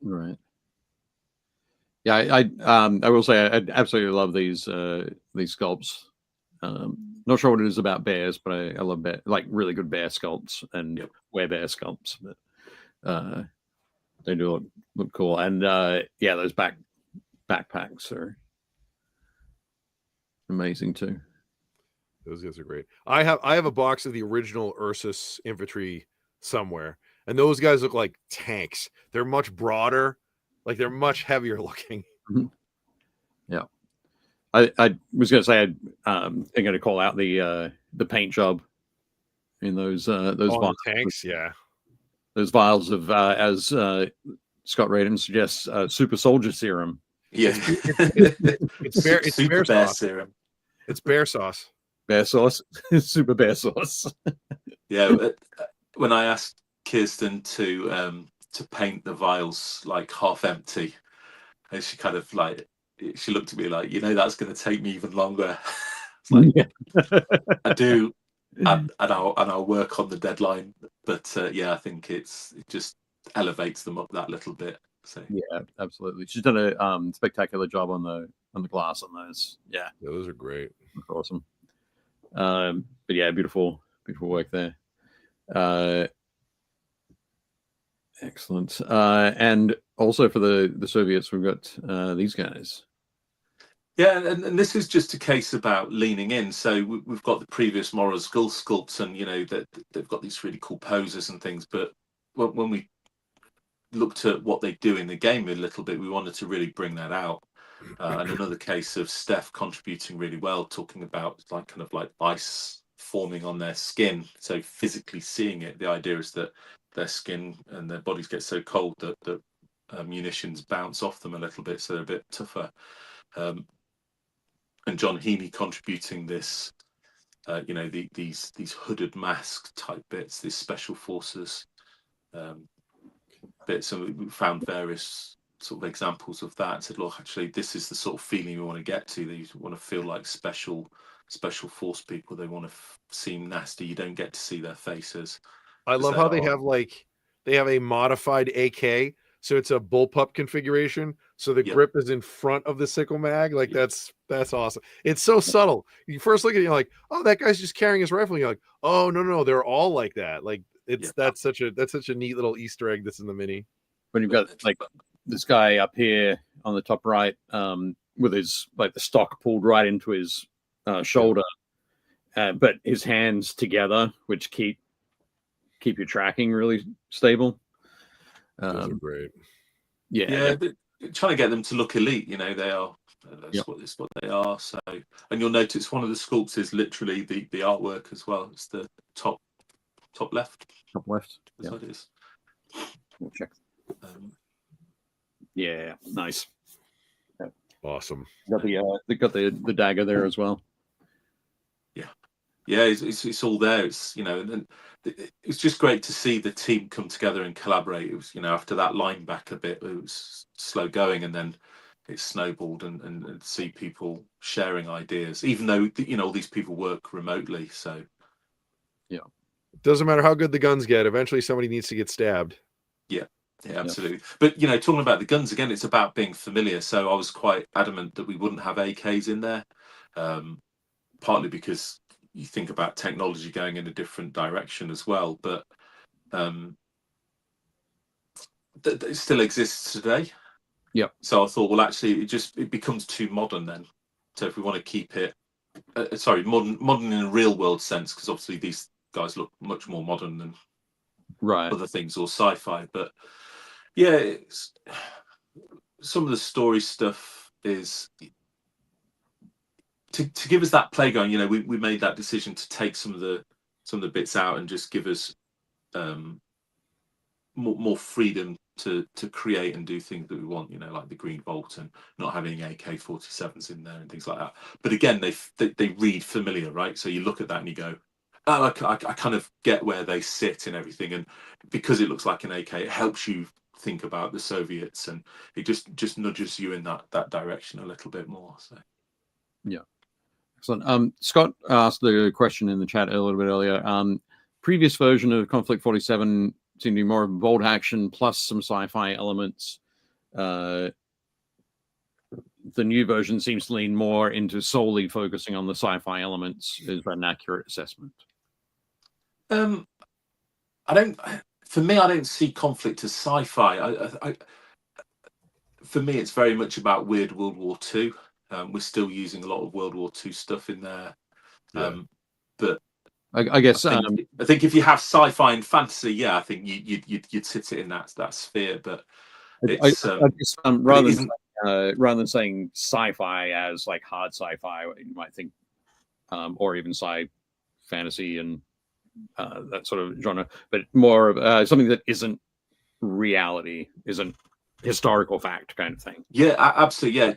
right. Yeah, I will say I absolutely love these sculpts. Not sure what it is about bears, but I love like really good bear sculpts and werebear sculpts. But they do look cool, and those backpacks are amazing too. Those guys are great. I have a box of the original Ursus infantry somewhere, and those guys look like tanks. They're much broader, like they're much heavier looking. Mm-hmm. Yeah, I was going to say I'm going to call out the paint job in those vials. Tanks, yeah. Those vials of as Scott Radin suggests, super soldier serum. Yeah, it's bear sauce. Serum. It's bear sauce. Bear sauce, super bear sauce. Yeah, when I asked Kirsten to paint the vials like half empty, and she kind of like she looked at me like, that's going to take me even longer. It's like, I do, and I'll work on the deadline. But I think it just elevates them up that little bit. So yeah, absolutely. She's done a spectacular job on the glass on those. Yeah, those are great. That's awesome. But yeah, beautiful work there. Excellent. And also for the Soviets, we've got these guys. Yeah, and this is just a case about leaning in. So we've got the previous Morrow skull sculpts, and they've got these really cool poses and things. But when we looked at what they do in the game a little bit, we wanted to really bring that out. And another case of Steph contributing really well, talking about kind of like ice forming on their skin. So physically seeing it, the idea is that their skin and their bodies get so cold that munitions bounce off them a little bit, so they're a bit tougher. And John Heaney contributing this, these hooded mask type bits, these special forces bits, and we found various sort of examples of that. And said, look, actually, this is the sort of feeling you want to get to. That you want to feel like special force people. They want to seem nasty. You don't get to see their faces. I love how they have a modified AK. So it's a bullpup configuration. So the grip is in front of the sickle mag. Like that's awesome. It's so subtle. You first look at it, you're like, oh, that guy's just carrying his rifle. And you're like, oh no, they're all like that. Like that's such a neat little Easter egg that's in the mini. When you've got like this guy up here on the top right, with his the stock pulled right into his shoulder, but his hands together, which keep your tracking really stable. Those are great. Yeah, but trying to get them to look elite. You know, they are. Yep. That's what they are. So, and you'll notice one of the sculpts is literally the artwork as well. It's the top left. Top left. That's Yeah. what it is. We'll check. Yeah, nice. Awesome. They got the dagger there as well. Yeah, it's all there. It's, you know, and it's just great to see the team come together and collaborate. It was, you know, after that linebacker bit, it was slow going, and then it snowballed, and see people sharing ideas, even though, you know, all these people work remotely. So yeah, doesn't matter how good the guns get. Eventually, somebody needs to get stabbed. Yeah, absolutely. But, you know, talking about the guns again, it's about being familiar. So I was quite adamant that we wouldn't have AKs in there, partly because you think about technology going in a different direction as well, but it still exists today. Yeah. So I thought, well, actually, it becomes too modern then. So if we want to keep it, modern in a real world sense, because obviously these guys look much more modern than other things or sci-fi. But yeah, some of the story stuff is to give us that play going. You know, we made that decision to take some of the bits out and just give us more freedom to create and do things that we want. You know, like the Green Vault and not having AK-47s in there and things like that. But again, they read familiar, right? So you look at that and you go, oh, I kind of get where they sit and everything. And because it looks like an AK, it helps you think about the Soviets, and it just nudges you in that direction a little bit more. So yeah. Excellent. Scott asked the question in the chat a little bit earlier. Previous version of Konflikt 47 seemed to be more of bolt action plus some sci-fi elements. The new version seems to lean more into solely focusing on the sci-fi elements. Is that an accurate assessment? For me, I don't see Konflikt as sci-fi. For me, it's very much about weird World War II. We're still using a lot of World War II stuff in there. But I guess I think if you have sci-fi and fantasy, yeah, I think you'd sit it in that sphere. But it's rather than saying sci-fi as like hard sci-fi, you might think, or even fantasy and that sort of genre, but more of something that isn't reality, isn't historical fact kind of thing. Yeah, absolutely.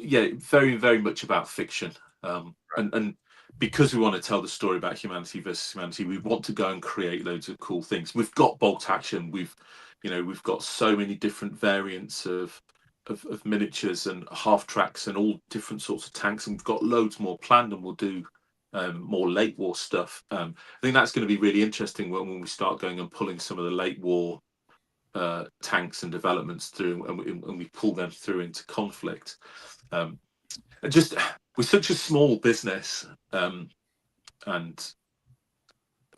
Yeah, very, very much about fiction. And because we want to tell the story about humanity versus humanity, we want to go and create loads of cool things. We've got bolt action. We've got so many different variants of miniatures and half tracks and all different sorts of tanks, and we've got loads more planned, and we'll do more late war stuff. I think that's going to be really interesting when we start going and pulling some of the late war tanks and developments through, and we pull them through into Konflikt. We're such a small business, and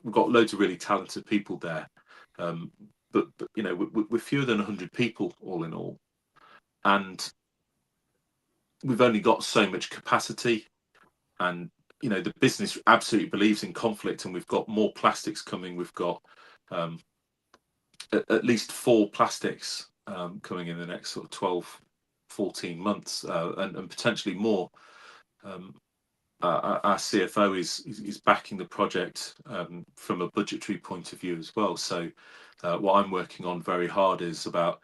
we've got loads of really talented people there, but you know, we're fewer than 100 people all in all, and we've only got so much capacity. And you know, the business absolutely believes in Konflikt, and we've got more plastics coming. We've got at least 4 plastics coming in the next sort of 12, 14 months, and potentially more. Our CFO is backing the project from a budgetary point of view as well. So what I'm working on very hard is about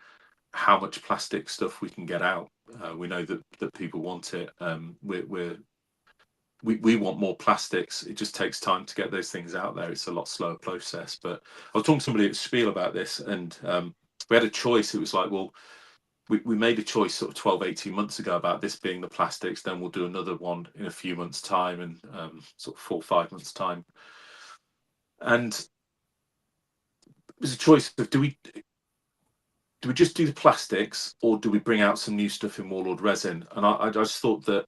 how much plastic stuff we can get out. We know that people want it. We want more plastics. It just takes time to get those things out there. It's a lot slower process. But I was talking to somebody at Spiel about this, and we had a choice. It was like, well, we made a choice sort of 12, 18 months ago about this being the plastics. Then we'll do another one in a few months' time, and sort of 4 or 5 months' time. And it was a choice of do we just do the plastics, or do we bring out some new stuff in Warlord resin? And I just thought that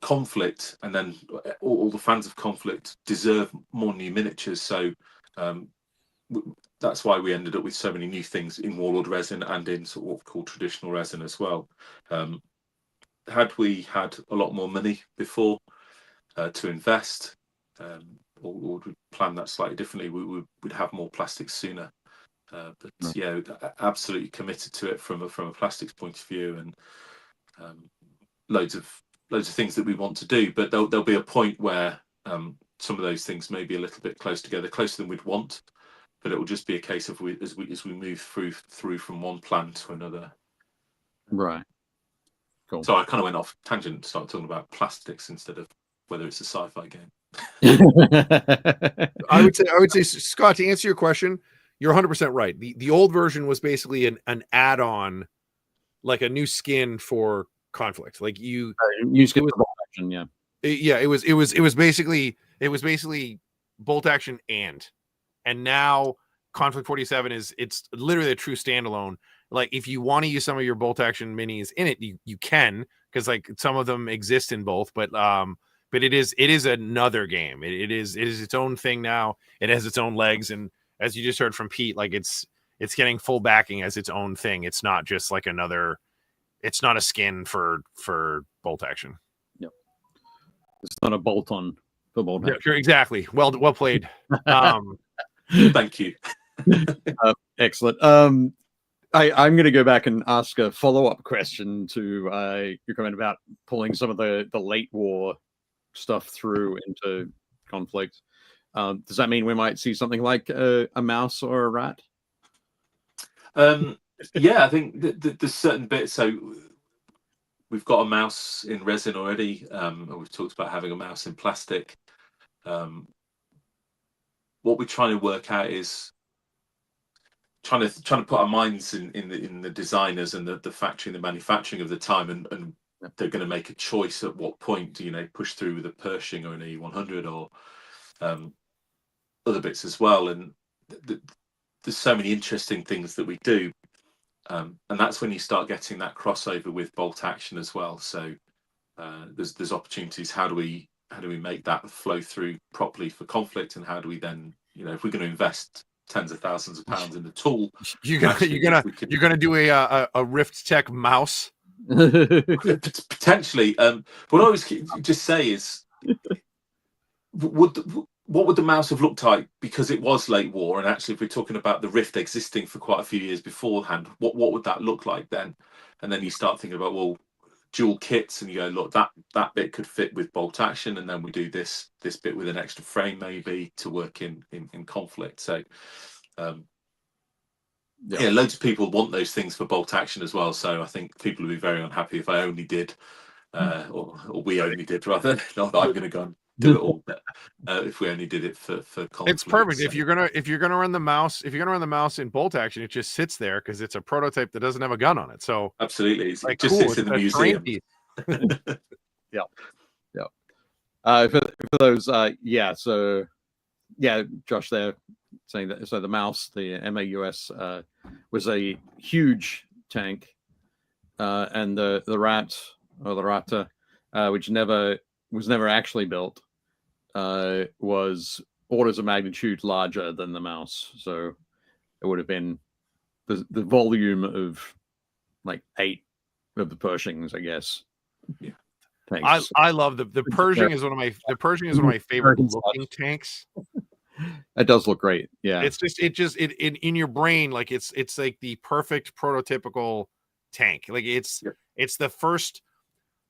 Konflikt, and then all the fans of Konflikt, deserve more new miniatures. So that's why we ended up with so many new things in Warlord resin and in sort of what we call traditional resin as well. Had we had a lot more money before to invest, or would we plan that slightly differently, we'd have more plastics sooner. But yeah, absolutely committed to it from a plastics point of view, and loads of things that we want to do. But there'll be a point where some of those things may be a little bit closer than we'd want. But it will just be a case of as we move through from one plan to another. Right. Cool. So I kind of went off tangent and started talking about plastics instead of whether it's a sci-fi game. I would say, Scott, to answer your question, you're 100% right. The old version was basically an add-on, like a new skin for Konflikt. Like you skin for bolt action, yeah. It was basically bolt action and now Konflikt 47 it's literally a true standalone. Like if you want to use some of your bolt action minis in it, you can, because like some of them exist in both, but it is another game. It is its own thing now. It has its own legs, and as you just heard from Pete, like it's getting full backing as its own thing. It's not just like another. It's not a skin for bolt action. Yep. It's not a bolt on for bolt action. Sure, exactly. Well played. Thank you. Excellent. I'm going to go back and ask a follow-up question to your comment about pulling some of the late war stuff through into Konflikt. Does that mean we might see something like a mouse or a rat? Yeah, I think there's certain bits. So we've got a mouse in resin already. And we've talked about having a mouse in plastic. What we're trying to work out is trying to put our minds in the designers and the factory and the manufacturing of the time, and they're going to make a choice at what point do push through with a Pershing or an E100 or other bits as well. And there's so many interesting things that we do, and that's when you start getting that crossover with bolt action as well. So there's opportunities. How do we make that flow through properly for Konflikt, and how do we then, if we're going to invest tens of thousands of pounds in the tool, you're gonna do a Rift Tech mouse potentially. But what I always just say is, what would the mouse have looked like? Because it was late war, and actually, if we're talking about the Rift existing for quite a few years beforehand, what would that look like then? And then you start thinking about, well, dual kits, and you go, look, that bit could fit with bolt action, and then we do this bit with an extra frame maybe to work in Konflikt. So yeah, loads of people want those things for bolt action as well. So I think people would be very unhappy if I only did, or we only did, rather. Not that I'm going to go and do it all, but if we only did it for Konflikt. It's perfect. So. If you're gonna run the mouse in bolt action, it just sits there because it's a prototype that doesn't have a gun on it. So absolutely, it like, just sits in the museum. For those, So Josh there saying that. So the mouse, the MAUS, was a huge tank, and the rat or the rata, which was never actually built, was orders of magnitude larger than the mouse. So it would have been the volume of like 8 of the Pershings, I guess. Yeah. Tanks. I love the Pershing is one of my favorite looking tanks. It does look great. Yeah. It in your brain, like it's like the perfect prototypical tank. Like it's the first,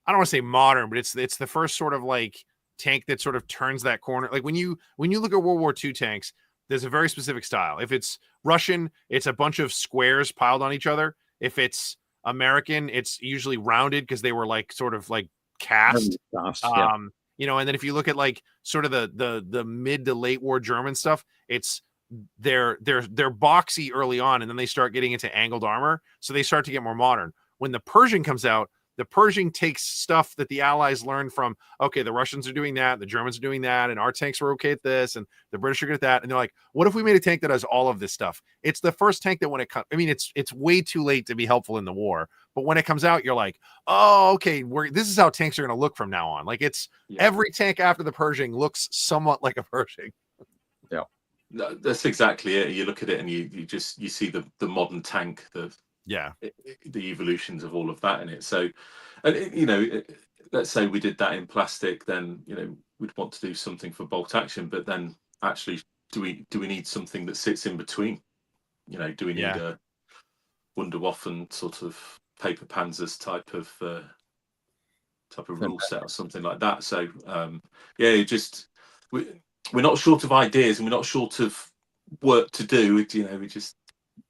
I don't want to say modern, but it's the first sort of like tank that sort of turns that corner. Like when you look at World War II tanks, there's a very specific style. If it's Russian, it's a bunch of squares piled on each other. If it's American, it's usually rounded because they were like sort of like cast. And then if you look at like sort of the mid to late war German stuff, it's they're boxy early on, and then they start getting into angled armor, so they start to get more modern. When the Pershing comes out, the Pershing takes stuff that the Allies learned from, okay, the Russians are doing that, the Germans are doing that, and our tanks were okay at this, and the British are good at that. And they're like, what if we made a tank that does all of this stuff? It's the first tank that when it comes, I mean, it's way too late to be helpful in the war, but when it comes out, you're like, oh, okay, this is how tanks are going to look from now on. Like every tank after the Pershing looks somewhat like a Pershing. Yeah. No, that's exactly it. You look at it and you see the modern tank, the evolutions of all of that in it. So, and let's say we did that in plastic, then we'd want to do something for bolt action. But then, actually, do we need something that sits in between? you know, do we need a Wunderwaffen sort of paper panzers type of rule set or something like that? So we're not short of ideas, and we're not short of work to do. You know, we just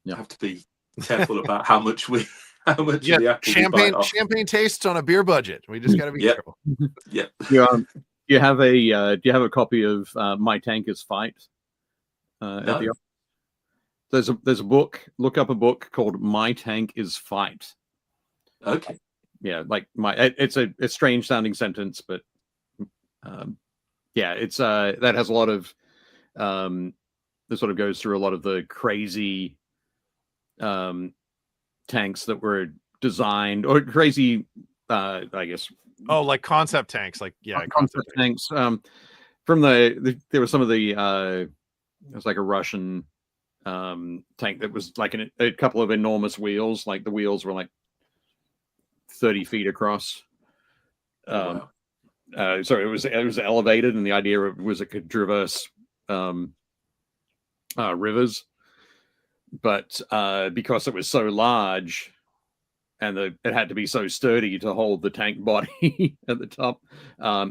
have to be careful about how much we of the apple we bite off. Champagne tastes on a beer budget. We just got to be careful. Yeah. Do you have a copy of My Tank is Fight? No. There's a book. Look up a book called My Tank is Fight. Okay. Yeah, like it's a strange sounding sentence, but it's that has a lot of this sort of goes through a lot of the crazy tanks that were designed, or crazy I guess like concept tanks, like concept tanks. From there were some of the it was like a Russian tank that was like a couple of enormous wheels, like the wheels were like 30 feet across. Wow. So it was elevated, and the idea was it could traverse rivers, but because it was so large and it had to be so sturdy to hold the tank body at the top,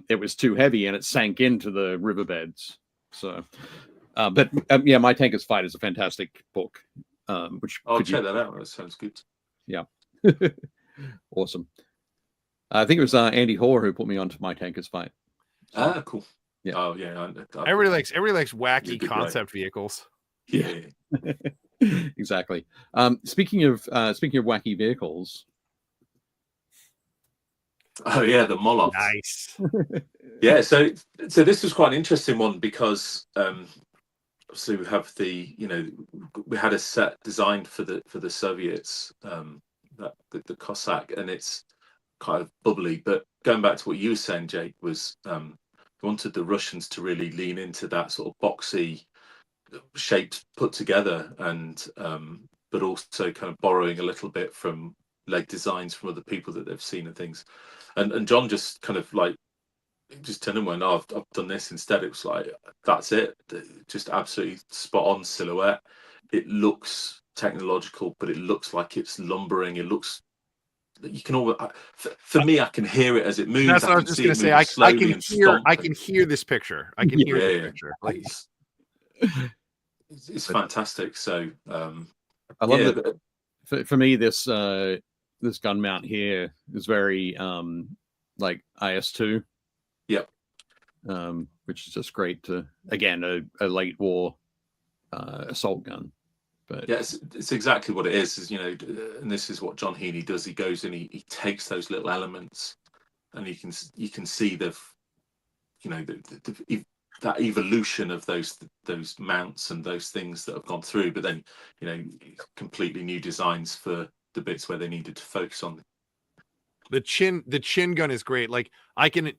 it was too heavy and it sank into the riverbeds. So My Tank is Fight is a fantastic book, which I'll check that out. That sounds good. Yeah. Awesome. I think it was Andy Hoare who put me onto My Tank is Fight. So, cool. Yeah. Oh yeah. Everybody likes wacky concept vehicles. Yeah. Exactly. Speaking of wacky vehicles. Oh yeah, the Moloch. Nice. Yeah. So this was quite an interesting one because obviously we have we had a set designed for the Soviets, the Cossack, and it's kind of bubbly. But going back to what you were saying, Jake, was wanted the Russians to really lean into that sort of boxy shaped put together, and but also kind of borrowing a little bit from leg designs from other people that they've seen and things. And John just kind of like just turned and went, I've done this instead. It was like, that's it, just absolutely spot on silhouette. It looks technological, but it looks like it's lumbering. It looks, you can always, for me, I can hear it as it moves. That's what I was just going to say. I can hear this picture. I can hear this picture. Like, it's fantastic. So I love that. For me, this gun mount here is very like IS-2. Yep. Which is just great to, again, a late war assault gun. But yeah, it's exactly what it is, and this is what John Heaney does. He goes and he takes those little elements, and you can see that evolution of those mounts and those things that have gone through, but then completely new designs for the bits where they needed to focus on. The chin gun is great. Like I can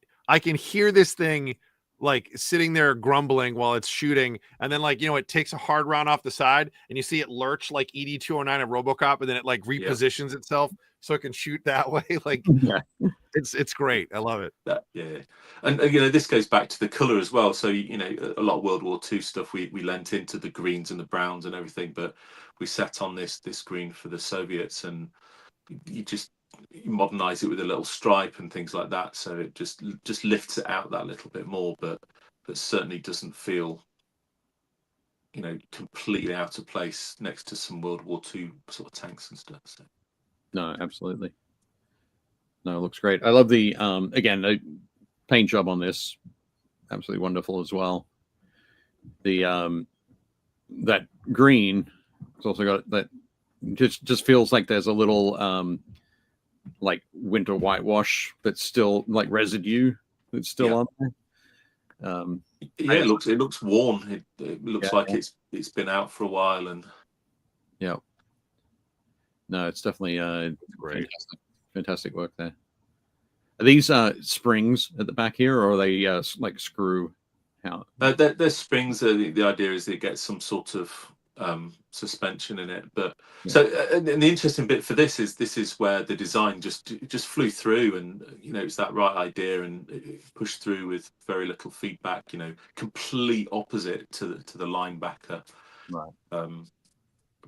hear this thing like sitting there grumbling while it's shooting, and then it takes a hard round off the side and you see it lurch like ED-209 of RoboCop, and then it like repositions itself so it can shoot that way. Like it's great. I love it. And this goes back to the color as well. So a lot of World War II stuff we lent into the greens and the browns and everything, but we set on this green for the Soviets, and you modernize it with a little stripe and things like that, so it just lifts it out that little bit more, but certainly doesn't feel completely out of place next to some World War II sort of tanks and stuff. So. No, absolutely. No, it looks great. I love the again, the paint job on this, absolutely wonderful as well. The that green, it's also got that just feels like there's a little like winter whitewash that's still like residue that's still on there. It looks worn. It looks like it's been out for a while, and no, it's definitely great. Fantastic work there. Are these springs at the back here, or are they like screw out? They're springs. The idea is that it gets some sort of suspension in it, but so and the interesting bit for this is where the design just flew through, and it's that right idea, and it pushed through with very little feedback. Complete opposite to the linebacker. Right.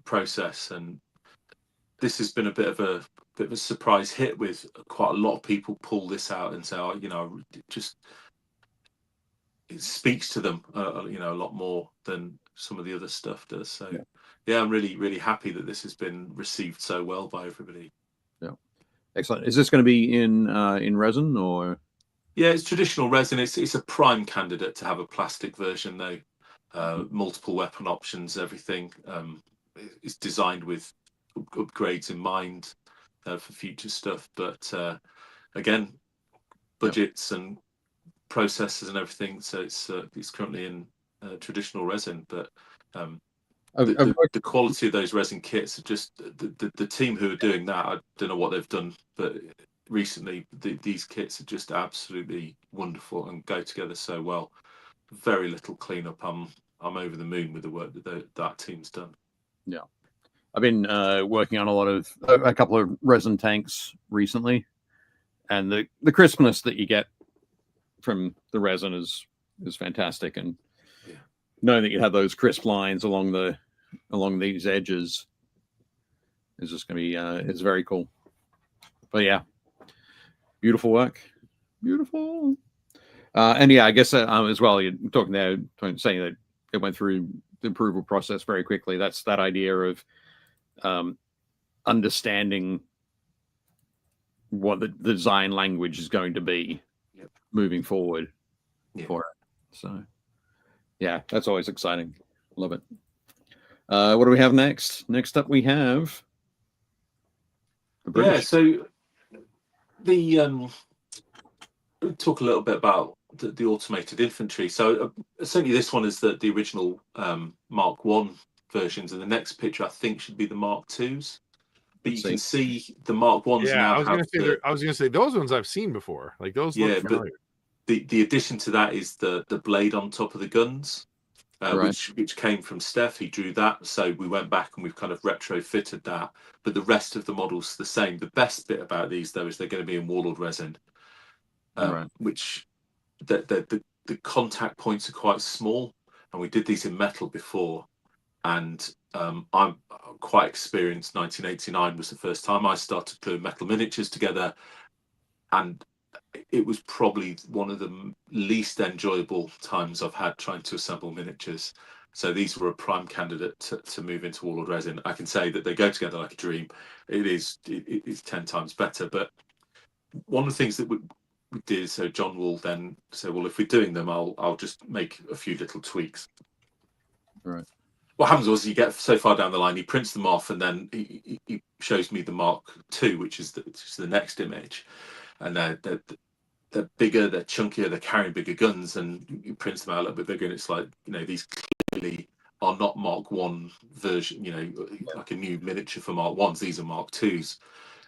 process, and this has been a bit of a surprise hit with quite a lot of people pull this out and say, oh, it speaks to them, a lot more than some of the other stuff does. So yeah, I'm really, really happy that this has been received so well by everybody. Yeah, excellent. Is this going to be in resin or? Yeah, it's traditional resin. It's a prime candidate to have a plastic version though. Multiple weapon options, everything. It's designed with upgrades in mind for future stuff, but again, budgets and processes and everything. So it's currently in traditional resin, but the quality of those resin kits are just the team who are doing that. I don't know what they've done, but recently these kits are just absolutely wonderful and go together so well. Very little cleanup. I'm over the moon with the work that team's done. Yeah, I've been working on a couple of resin tanks recently, and the crispness that you get from the resin is fantastic, and knowing that you have those crisp lines along these edges is just going to be it's very cool. But yeah, beautiful work, beautiful. And yeah, I guess as well, you're talking there, saying that it went through the approval process very quickly. That's that idea of understanding what the design language is going to be moving forward for it. So yeah, that's always exciting. Love it. What do we have next? Next up, we have the British. Yeah, so the talk a little bit about the automated infantry. So essentially, this one is the original Mark 1 versions, and the next picture I think should be the Mark 2s. But you can see the Mark 1s now. I was gonna say those ones I've seen before. Like those look familiar. But the addition to that is the blade on top of the guns, which came from Steph. He drew that, so we went back and we've kind of retrofitted that. But the rest of the models the same. The best bit about these though is they're going to be in Warlord resin, which the contact points are quite small, and we did these in metal before, and I'm quite experienced. 1989 was the first time I started putting metal miniatures together, and it was probably one of the least enjoyable times I've had trying to assemble miniatures. So these were a prime candidate to move into Warlord resin. I can say that they go together like a dream. It's 10 times better. But one of the things that we did, so John will then say, well, if we're doing them, I'll just make a few little tweaks. Right. What happens was you get so far down the line, he prints them off, and then he shows me the Mark II, which is the next image, and they're bigger, they're chunkier, they're carrying bigger guns, and he prints them out a little bit bigger, and it's like, these clearly are not Mark 1 version, like a new miniature for Mark 1s. These are Mark 2s.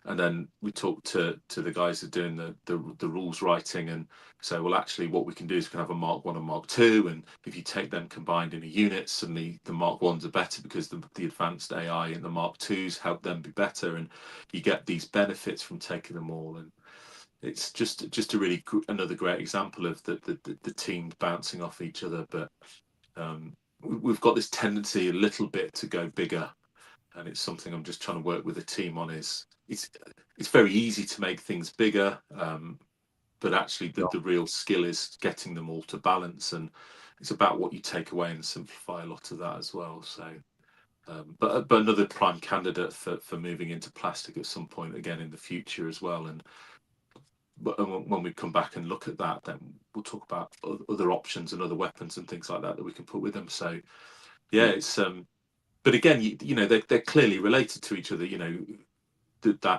And then we talked to the guys who are doing the rules writing, and say, well, actually, what we can do is we can have a Mark 1 and Mark 2, and if you take them combined in a unit, suddenly the Mark 1s are better because the advanced AI in the Mark 2s help them be better, and you get these benefits from taking them all. And it's just a really another great example of the team bouncing off each other. But we've got this tendency a little bit to go bigger, and it's something I'm just trying to work with the team on. It's very easy to make things bigger, but actually the real skill is getting them all to balance, and it's about what you take away and simplify a lot of that as well. So but another prime candidate for moving into plastic at some point again in the future as well. And when we come back and look at that, then we'll talk about other options and other weapons and things like that we can put with them. So yeah, it's but again, they're clearly related to each other. The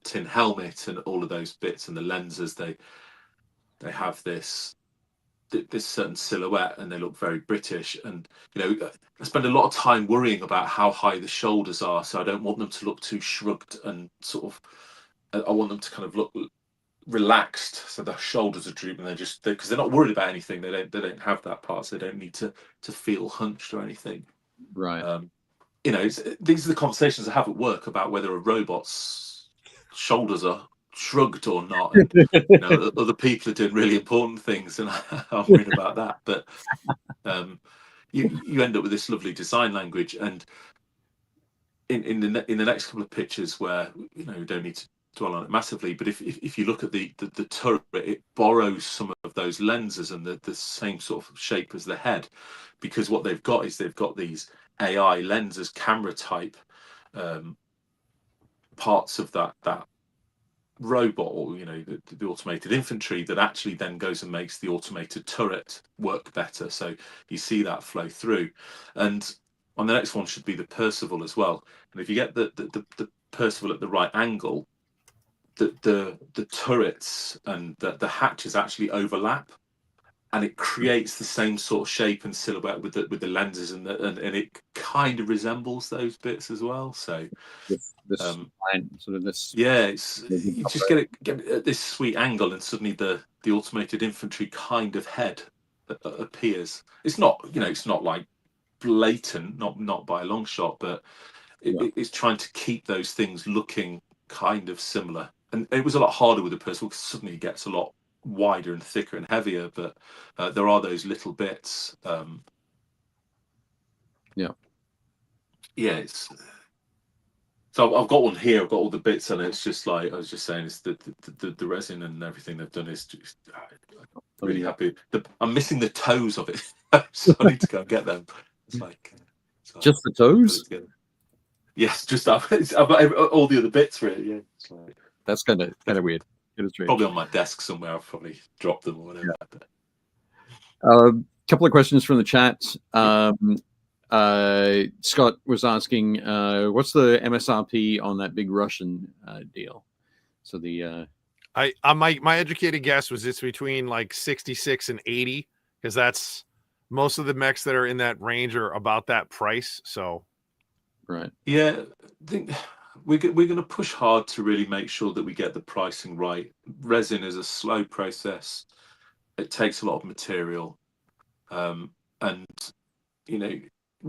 tin helmet and all of those bits and the lenses, they have this certain silhouette, and they look very British. And I spend a lot of time worrying about how high the shoulders are, so I don't want them to look too shrugged and sort of. I want them to kind of look relaxed, so their shoulders are drooping. Because they're not worried about anything. They don't have that part, so they don't need to feel hunched or anything. Right. These are the conversations I have at work about whether a robot's shoulders are shrugged or not. And, other people are doing really important things, and I'm worried about that. But you end up with this lovely design language. And in the next couple of pictures, where you don't need to dwell on it massively, but if you look at the turret, it borrows some of those lenses and the same sort of shape as the head, because what they've got is they've got these AI lenses, camera type parts of that robot, or the automated infantry, that actually then goes and makes the automated turret work better. So you see that flow through. And on the next one should be the Percival as well. And if you get the Percival at the right angle, the turrets and the hatches actually overlap, and it creates the same sort of shape and silhouette with the lenses, and it kind of resembles those bits as well. So this line, sort of this. yeah, you just get it at this sweet angle, and suddenly the automated infantry kind of head appears. It's not it's not like blatant, not by a long shot, but it's trying to keep those things looking kind of similar. And it was a lot harder with the Percival, because suddenly it gets a lot wider and thicker and heavier, but there are those little bits. It's so I've got one here. I've got all the bits, and it's just like I was just saying, it's the resin and everything they've done is just really happy. I'm missing the toes of it, so I need to go and get them. It's like just the toes. Yes, just I've got all the other bits for it. Yeah, like, that's kind of weird. It is probably on my desk somewhere. I've probably dropped them or whatever. Couple of questions from the chat. Scott was asking, what's the MSRP on that big Russian deal? So the my educated guess was it's between like 66 and 80, because that's most of the mechs that are in that range are about that price. So right, yeah, I think we're going to push hard to really make sure that we get the pricing right. Resin is a slow process. It takes a lot of material, and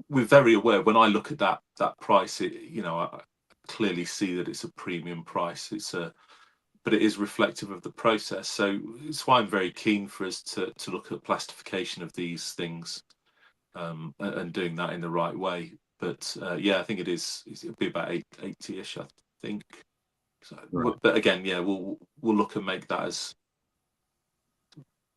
we're very aware. When I look at that price, I clearly see that it's a premium price. But it is reflective of the process. So it's why I'm very keen for us to look at plastification of these things, and doing that in the right way. But I think it'll be about 80-ish, I think. So, right. But again, we'll look and make that as.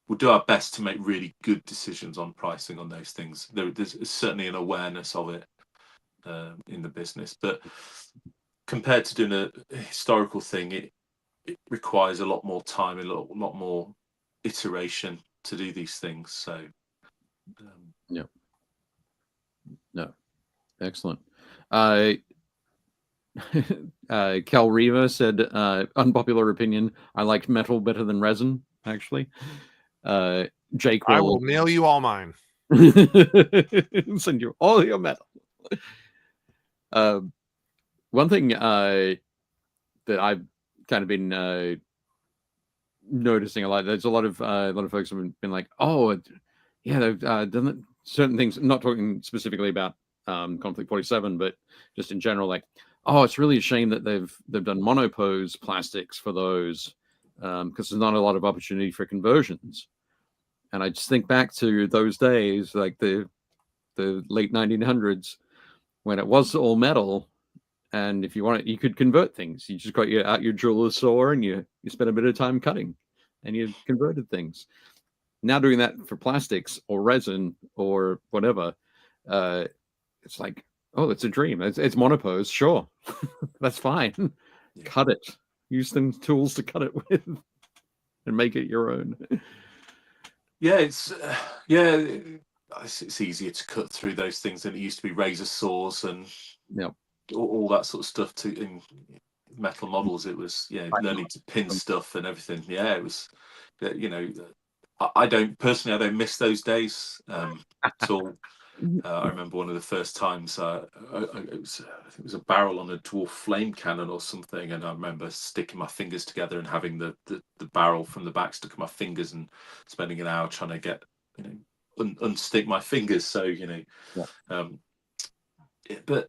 We'll do our best to make really good decisions on pricing on those things. There's certainly an awareness of it in the business, but compared to doing a historical thing, it requires a lot more time, a lot more iteration to do these things. So, no, excellent. Cal Riva said, unpopular opinion, I like metal better than resin, actually. Jake I will mail you all mine. Send you all your metal. One thing that I've kind of been noticing a lot, there's a lot of folks have been like, oh yeah, they've done certain things, not talking specifically about Konflikt 47, but just in general, like, oh, it's really a shame that they've done monopose plastics for those, because there's not a lot of opportunity for conversions. And I just think back to those days, like the late 1900s, when it was all metal, and if you want it, you could convert things. You just got out your jeweler's saw, and you spent a bit of time cutting, and you converted things. Now doing that for plastics or resin or whatever, it's like, oh, it's a dream. It's monopose, sure, that's fine. Yeah. Cut it. Use some tools to cut it with, and make it your own. Yeah, it's easier to cut through those things than it used to be. Razor saws and all that sort of stuff in metal models. It was learning to pin stuff and everything. Yeah, it was. I don't miss those days at all. I remember one of the first times I think it was a barrel on a dwarf flame cannon or something, and I remember sticking my fingers together and having the barrel from the back stuck in my fingers and spending an hour trying to get unstick my fingers. So but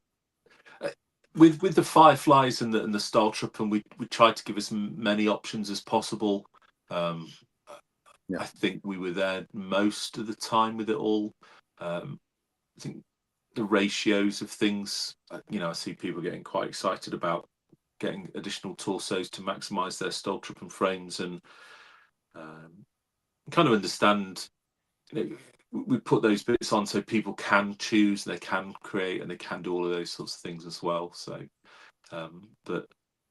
with the Fireflies and the Star Trooper, and we tried to give as many options as possible. I think we were there most of the time with it all. I think the ratios of things, I see people getting quite excited about getting additional torsos to maximize their Stoltruppen frames, and kind of understand, we put those bits on so people can choose, they can create, and they can do all of those sorts of things as well. So, but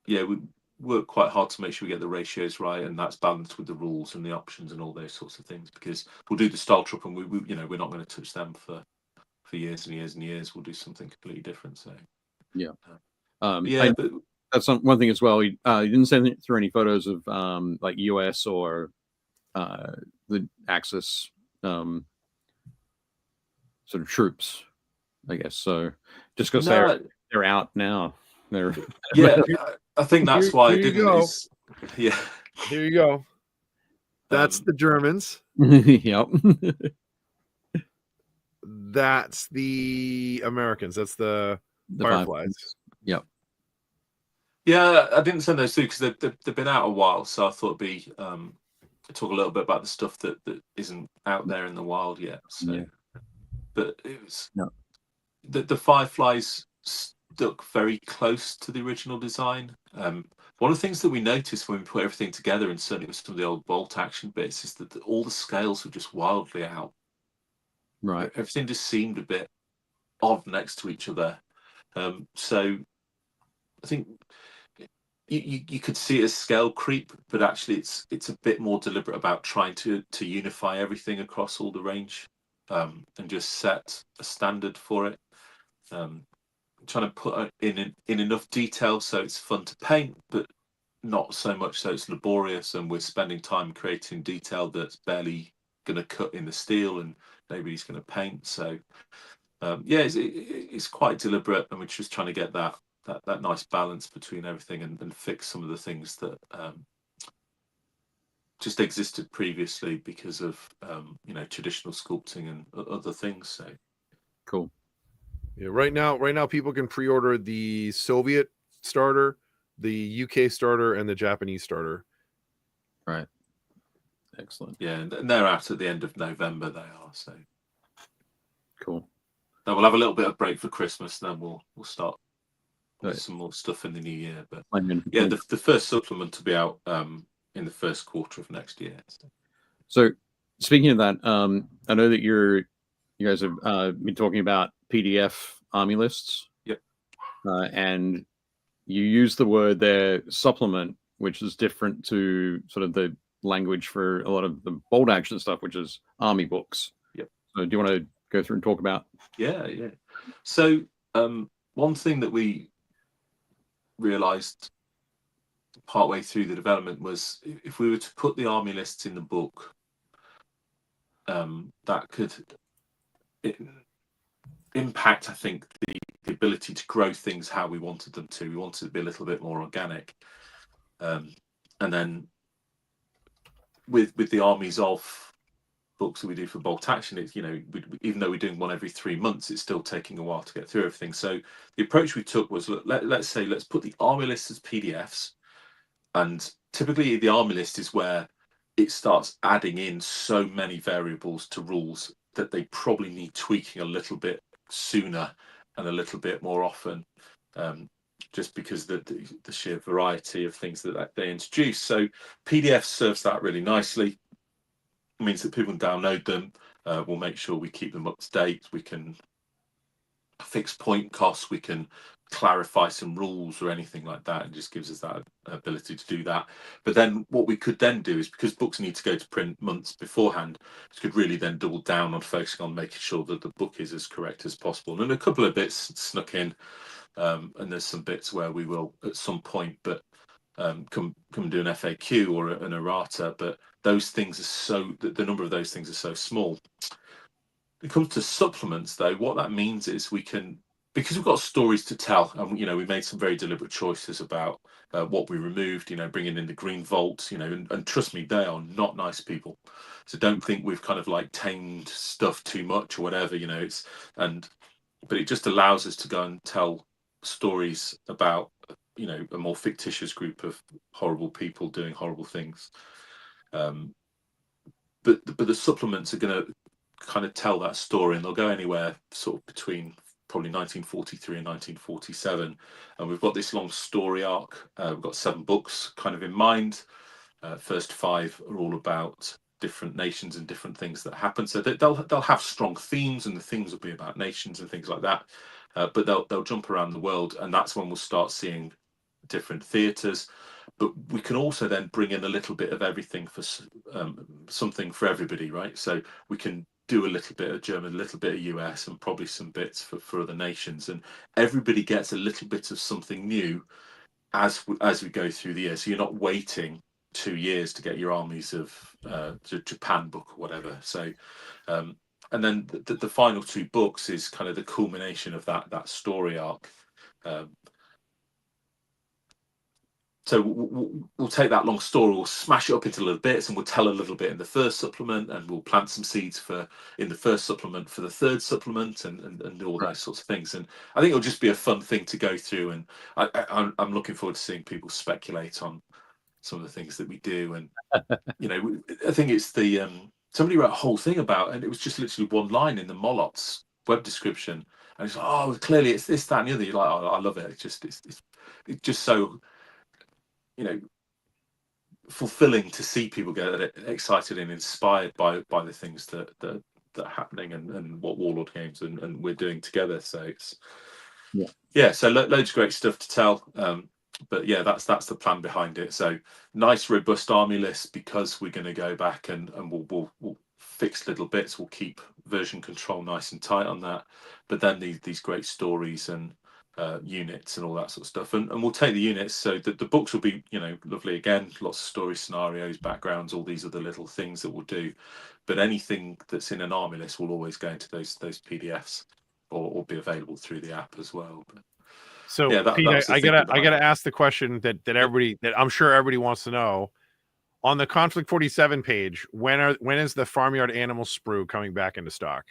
yeah, we work quite hard to make sure we get the ratios right, and that's balanced with the rules and the options and all those sorts of things. Because we'll do the Stoltruppen, we we're not going to touch them for years and years and years. We'll do something completely different. So yeah, but that's one thing as well. You didn't send through any photos of like US or the Axis sort of troops, I guess. So just because they're out now, they're I think that's why I didn't. Yeah, here you go. That's the Germans. Yep. That's the Americans. That's the Fireflies. Yep. Yeah, I didn't send those through because they've been out a while, so I thought it'd be talk a little bit about the stuff that isn't out there in the wild yet. So, yeah. But it was the Fireflies stuck very close to the original design. One of the things that we noticed when we put everything together, and certainly with some of the old bolt action bits, is that all the scales were just wildly out. Right. Everything just seemed a bit odd next to each other. So I think you could see it as scale creep, but actually it's a bit more deliberate about trying to unify everything across all the range, and just set a standard for it. Trying to put in enough detail so it's fun to paint, but not so much so it's laborious and we're spending time creating detail that's barely going to cut in the steel and nobody's going to paint. So it's quite deliberate, and we're just trying to get that nice balance between everything and fix some of the things that just existed previously because of traditional sculpting and other things. So cool. Yeah, right now people can pre-order the Soviet starter, the UK starter, and the Japanese starter. Right. Excellent. Yeah, and they're out at the end of November. They are. So cool. Now we'll have a little bit of break for Christmas, then we'll start with some more stuff in the new year. But yeah, the first supplement will be out in the first quarter of next year. So speaking of that, I know that you guys have been talking about PDF army lists. Yep. And you use the word there, supplement, which is different to sort of the language for a lot of the bold action stuff, which is army books. Yep. So do you want to go through and talk about? Yeah. So one thing that we realized partway through the development was if we were to put the army lists in the book, that could impact, I think, the ability to grow things how we wanted them to. We wanted to be a little bit more organic, and then with the armies of books that we do for bolt action, it's even though we're doing one every 3 months, it's still taking a while to get through everything. So the approach we took was, let's put the army list as PDFs, and typically the army list is where it starts adding in so many variables to rules that they probably need tweaking a little bit sooner and a little bit more often, just because the sheer variety of things that they introduce. So PDF serves that really nicely. It means that people can download them. We'll make sure we keep them up to date. We can fix point costs. We can clarify some rules or anything like that. It just gives us that ability to do that. But then what we could then do is, because books need to go to print months beforehand, we could really then double down on focusing on making sure that the book is as correct as possible. And a couple of bits snuck in, and there's some bits where we will at some point, but come do an FAQ or an errata. But those things are the number of those things are so small. When it comes to supplements, though, what that means is we can, because we've got stories to tell, and we made some very deliberate choices about what we removed. Bringing in the green vault. And trust me, they are not nice people. So don't think we've kind of like tamed stuff too much or whatever. But it just allows us to go and tell stories about a more fictitious group of horrible people doing horrible things. But the supplements are going to kind of tell that story, and they'll go anywhere sort of between probably 1943 and 1947. And we've got this long story arc. We've got 7 books kind of in mind. First 5 are all about different nations and different things that happen. So they'll have strong themes, and the themes will be about nations and things like that. But they'll jump around the world, and that's when we'll start seeing different theatres. But we can also then bring in a little bit of everything for something for everybody, right? So we can do a little bit of German, a little bit of US, and probably some bits for other nations, and everybody gets a little bit of something new as we go through the year. So you're not waiting 2 years to get your armies of Japan book or whatever. So and then the final 2 books is kind of the culmination of that story arc. So we'll take that long story, we'll smash it up into little bits, and we'll tell a little bit in the first supplement, and we'll plant some seeds in the first supplement for the third supplement, and all those sorts of things. And I think it'll just be a fun thing to go through, and I'm looking forward to seeing people speculate on some of the things that we do. And I think it's the somebody wrote a whole thing about, and it was just literally one line in the Molot's web description, and it's like, oh, clearly it's this, that, and the other. You're like, oh, I love it. It's just so fulfilling to see people get excited and inspired by the things that are happening, and what Warlord Games and we're doing together. So it's so loads of great stuff to tell. But yeah, that's the plan behind it. So nice robust army list, because we're going to go back and we'll fix little bits. We'll keep version control nice and tight on that, but then these great stories and units and all that sort of stuff, and we'll take the units, so that the books will be lovely again, lots of story scenarios, backgrounds, all these other little things that we'll do. But anything that's in an army list will always go into those PDFs or be available through the app as well. But so yeah, Pete, I gotta ask the question that everybody, that I'm sure everybody wants to know. On the Konflikt 47 page, when is the Farmyard Animal Sprue coming back into stock?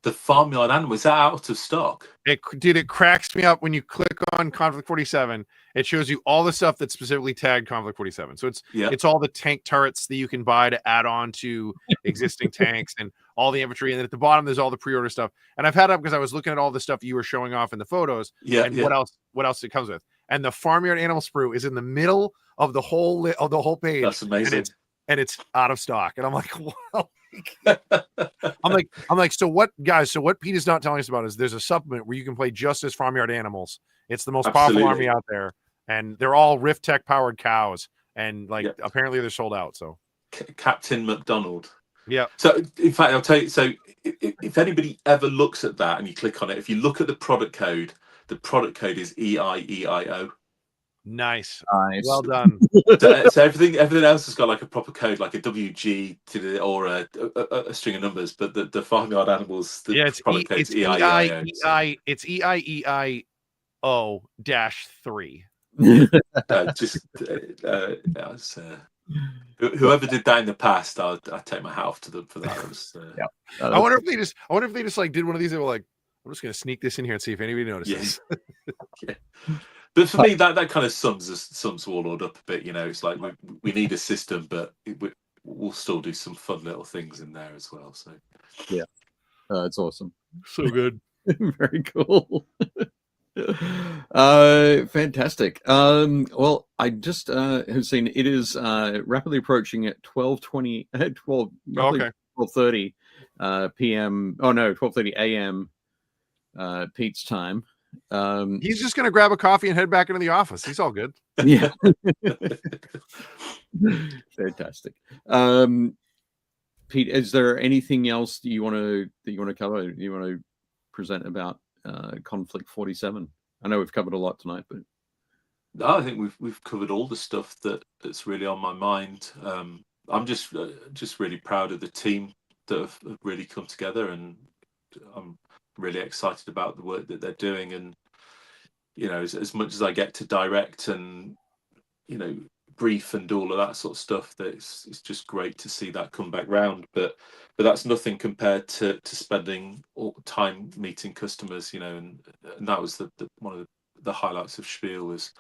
The Farmyard Animal, is that out of stock? It cracks me up when you click on Konflikt 47. It shows you all the stuff that's specifically tagged Konflikt 47. So it's all the tank turrets that you can buy to add on to existing tanks, and all the infantry. And then at the bottom, there's all the pre-order stuff. And I've had it up because I was looking at all the stuff you were showing off in the photos. What else it comes with. And the Farmyard Animal Sprue is in the middle of the whole page. That's amazing. And it's out of stock. And I'm like, wow. I'm like, so what, guys? So what Pete is not telling us about is there's a supplement where you can play just as Farmyard Animals. It's the most powerful army out there, and they're all Rift Tech powered cows, and apparently they're sold out. So Captain McDonald. Yeah. So in fact, I'll tell you. So if anybody ever looks at that and you click on it, if you look at the product code is EIEIO. Nice. Well done. So everything else has got like a proper code, like a WG or a string of numbers. But the Farmyard Animals, the product code is EIEIO. It's EIEIO-3. Whoever did that in the past, I'd take my hat off to them for that. I wonder if they just like did one of these. They were like, I'm just going to sneak this in here and see if anybody notices. Yeah. But for me, that kind of sums Warlord up a bit. It's like we need a system, but we'll still do some fun little things in there as well. So yeah, it's awesome. So good. Very cool. Fantastic. Well, I just have seen it is rapidly approaching at 12:20 at 12:30 p.m. Oh no, 12:30 a.m. Pete's time. He's just gonna grab a coffee and head back into the office. He's all good. Yeah. Fantastic. Pete, is there anything else that you want to cover? You want to present about Konflikt 47? I know we've covered a lot tonight, but no, I think we've covered all the stuff that's really on my mind. I'm just really proud of the team that have really come together, and I'm really excited about the work that they're doing. And as much as I get to direct and brief and do all of that sort of stuff, that it's just great to see that come back round. But that's nothing compared to spending all time meeting customers, and that was one of the highlights of Spiel was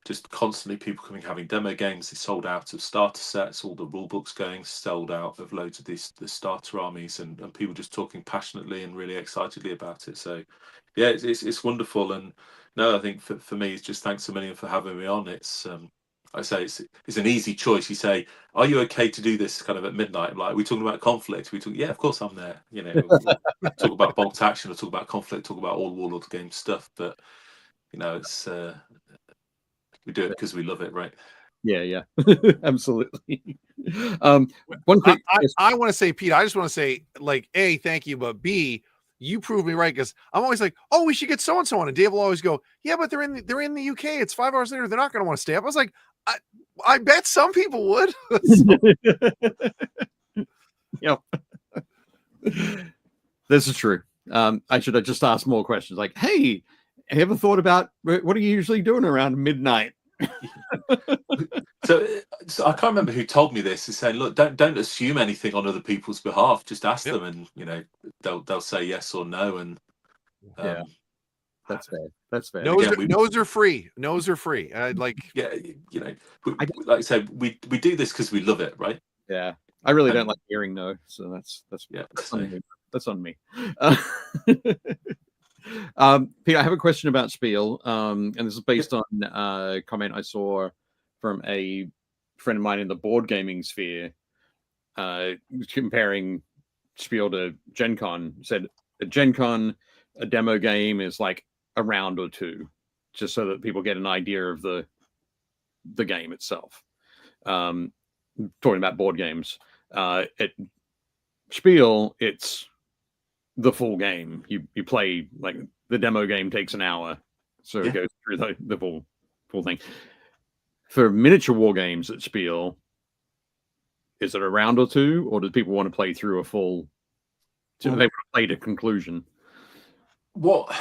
just constantly people coming having demo games. They sold out of starter sets, all the rule books going sold out of loads of the starter armies, and people just talking passionately and really excitedly about it. So yeah, it's wonderful. And no, I think for me, it's just thanks a million for having me on. It's I say it's an easy choice. You say, are you okay to do this kind of at midnight? I'm like, are we talking about Conflict? We talk, yeah, of course I'm there. You know, we'll talk about Bolt Action, or talk about Conflict, talk about all Warlord Games stuff. But you know, it's we do it because we love it, right? Yeah, absolutely. One quick, I want to say, Pete, I just want to say, like, A, thank you, but B, you proved me right, because I'm always like, oh, we should get so and so on, and Dave will always go, yeah, but they're in the UK. It's 5 hours later. They're not going to want to stay up. I was like, I bet some people would. Yep. This is true. I should have just asked more questions, like, hey, have you ever thought about what are you usually doing around midnight? So I can't remember who told me this. Is saying, look, don't assume anything on other people's behalf. Just ask them, and you know they'll say yes or no. And yeah, that's fair. That's fair. No's are free. No's are free. Like, yeah, you know, like I said, we do this because we love it, right? Yeah, I really don't like hearing no, so that's yeah, that's on me. Peter, I have a question about Spiel, and this is based on a comment I saw from a friend of mine in the board gaming sphere, comparing Spiel to Gen Con. Said at Gen Con, a demo game is like a round or two, just so that people get an idea of the game itself. Talking about board games, at Spiel, it's the full game. You play, like, the demo game takes an hour, so it goes through the full thing. For miniature war games at Spiel, is it a round or two, or do people want to play through a full? They want to play to conclusion. What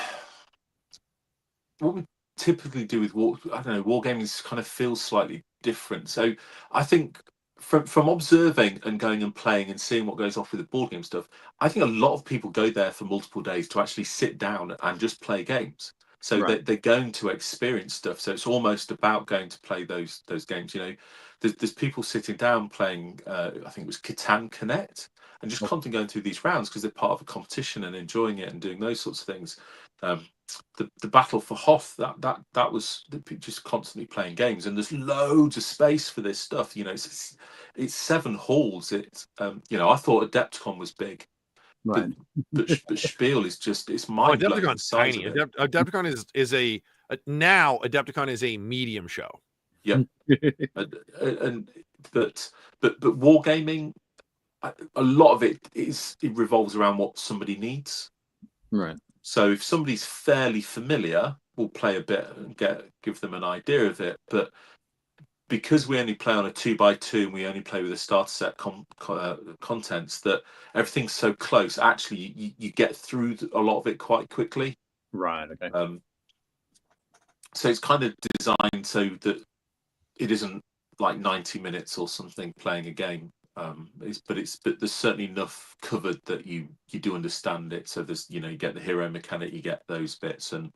we typically do with war games kind of feels slightly different. So I think from observing and going and playing and seeing what goes off with the board game stuff, I think a lot of people go there for multiple days to actually sit down and just play games. So they're going to experience stuff. So it's almost about going to play those games. You know, there's people sitting down playing. I think it was Catan Connect, and just constantly going through these rounds because they're part of a competition and enjoying it and doing those sorts of things. The battle for Hoth, that was just constantly playing games, and there's loads of space for this stuff. You know, it's 7 halls. It's you know, I thought Adepticon was big, right? But Spiel is just, it's mind blowing. Adepticon's tiny. Adepticon is now Adepticon is a medium show. Yeah, but wargaming, a lot of it revolves around what somebody needs. Right. So if somebody's fairly familiar, we'll play a bit and give them an idea of it. But because we only play on a 2x2 and we only play with a starter set contents, that everything's so close, actually you get through a lot of it quite quickly. Right. Okay. So it's kind of designed so that it isn't like 90 minutes or something playing a game. But there's certainly enough covered that you do understand it. So there's, you know, you get the hero mechanic, you get those bits, and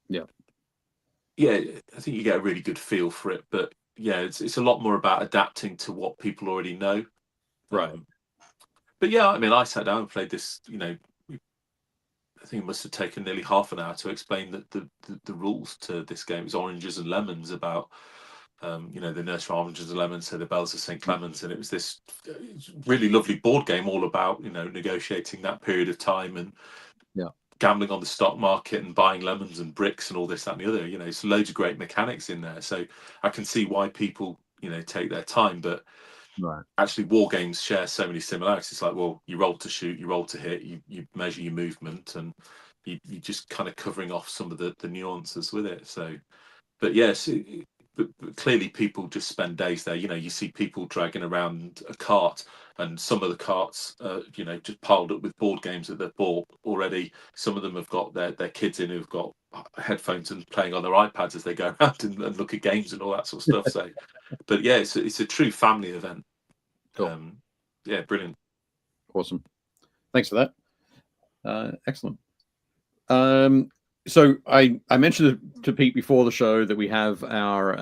yeah, I think you get a really good feel for it. But yeah, it's a lot more about adapting to what people already know. Right. But yeah, I mean, I sat down and played this. You know, I think it must have taken nearly half an hour to explain the rules to this game. It was Oranges and Lemons, about you know, the nursery oranges and lemons, so the bells of St. Clements, and it was this really lovely board game all about, you know, negotiating that period of time and gambling on the stock market and buying lemons and bricks and all this, that, and the other. You know, it's loads of great mechanics in there. So I can see why people, you know, take their time. But actually, war games share so many similarities. It's like, well, you roll to shoot, you roll to hit, you measure your movement, and you just kind of covering off some of the nuances with it. So, but yes. But clearly people just spend days there. You know, you see people dragging around a cart, and some of the carts, you know, just piled up with board games that they've bought already. Some of them have got their kids in who've got headphones and playing on their iPads as they go around and look at games and all that sort of stuff. So, but yeah, it's a true family event. Cool. Yeah, brilliant. Awesome. Thanks for that. Excellent. So I mentioned it to Pete before the show that we have our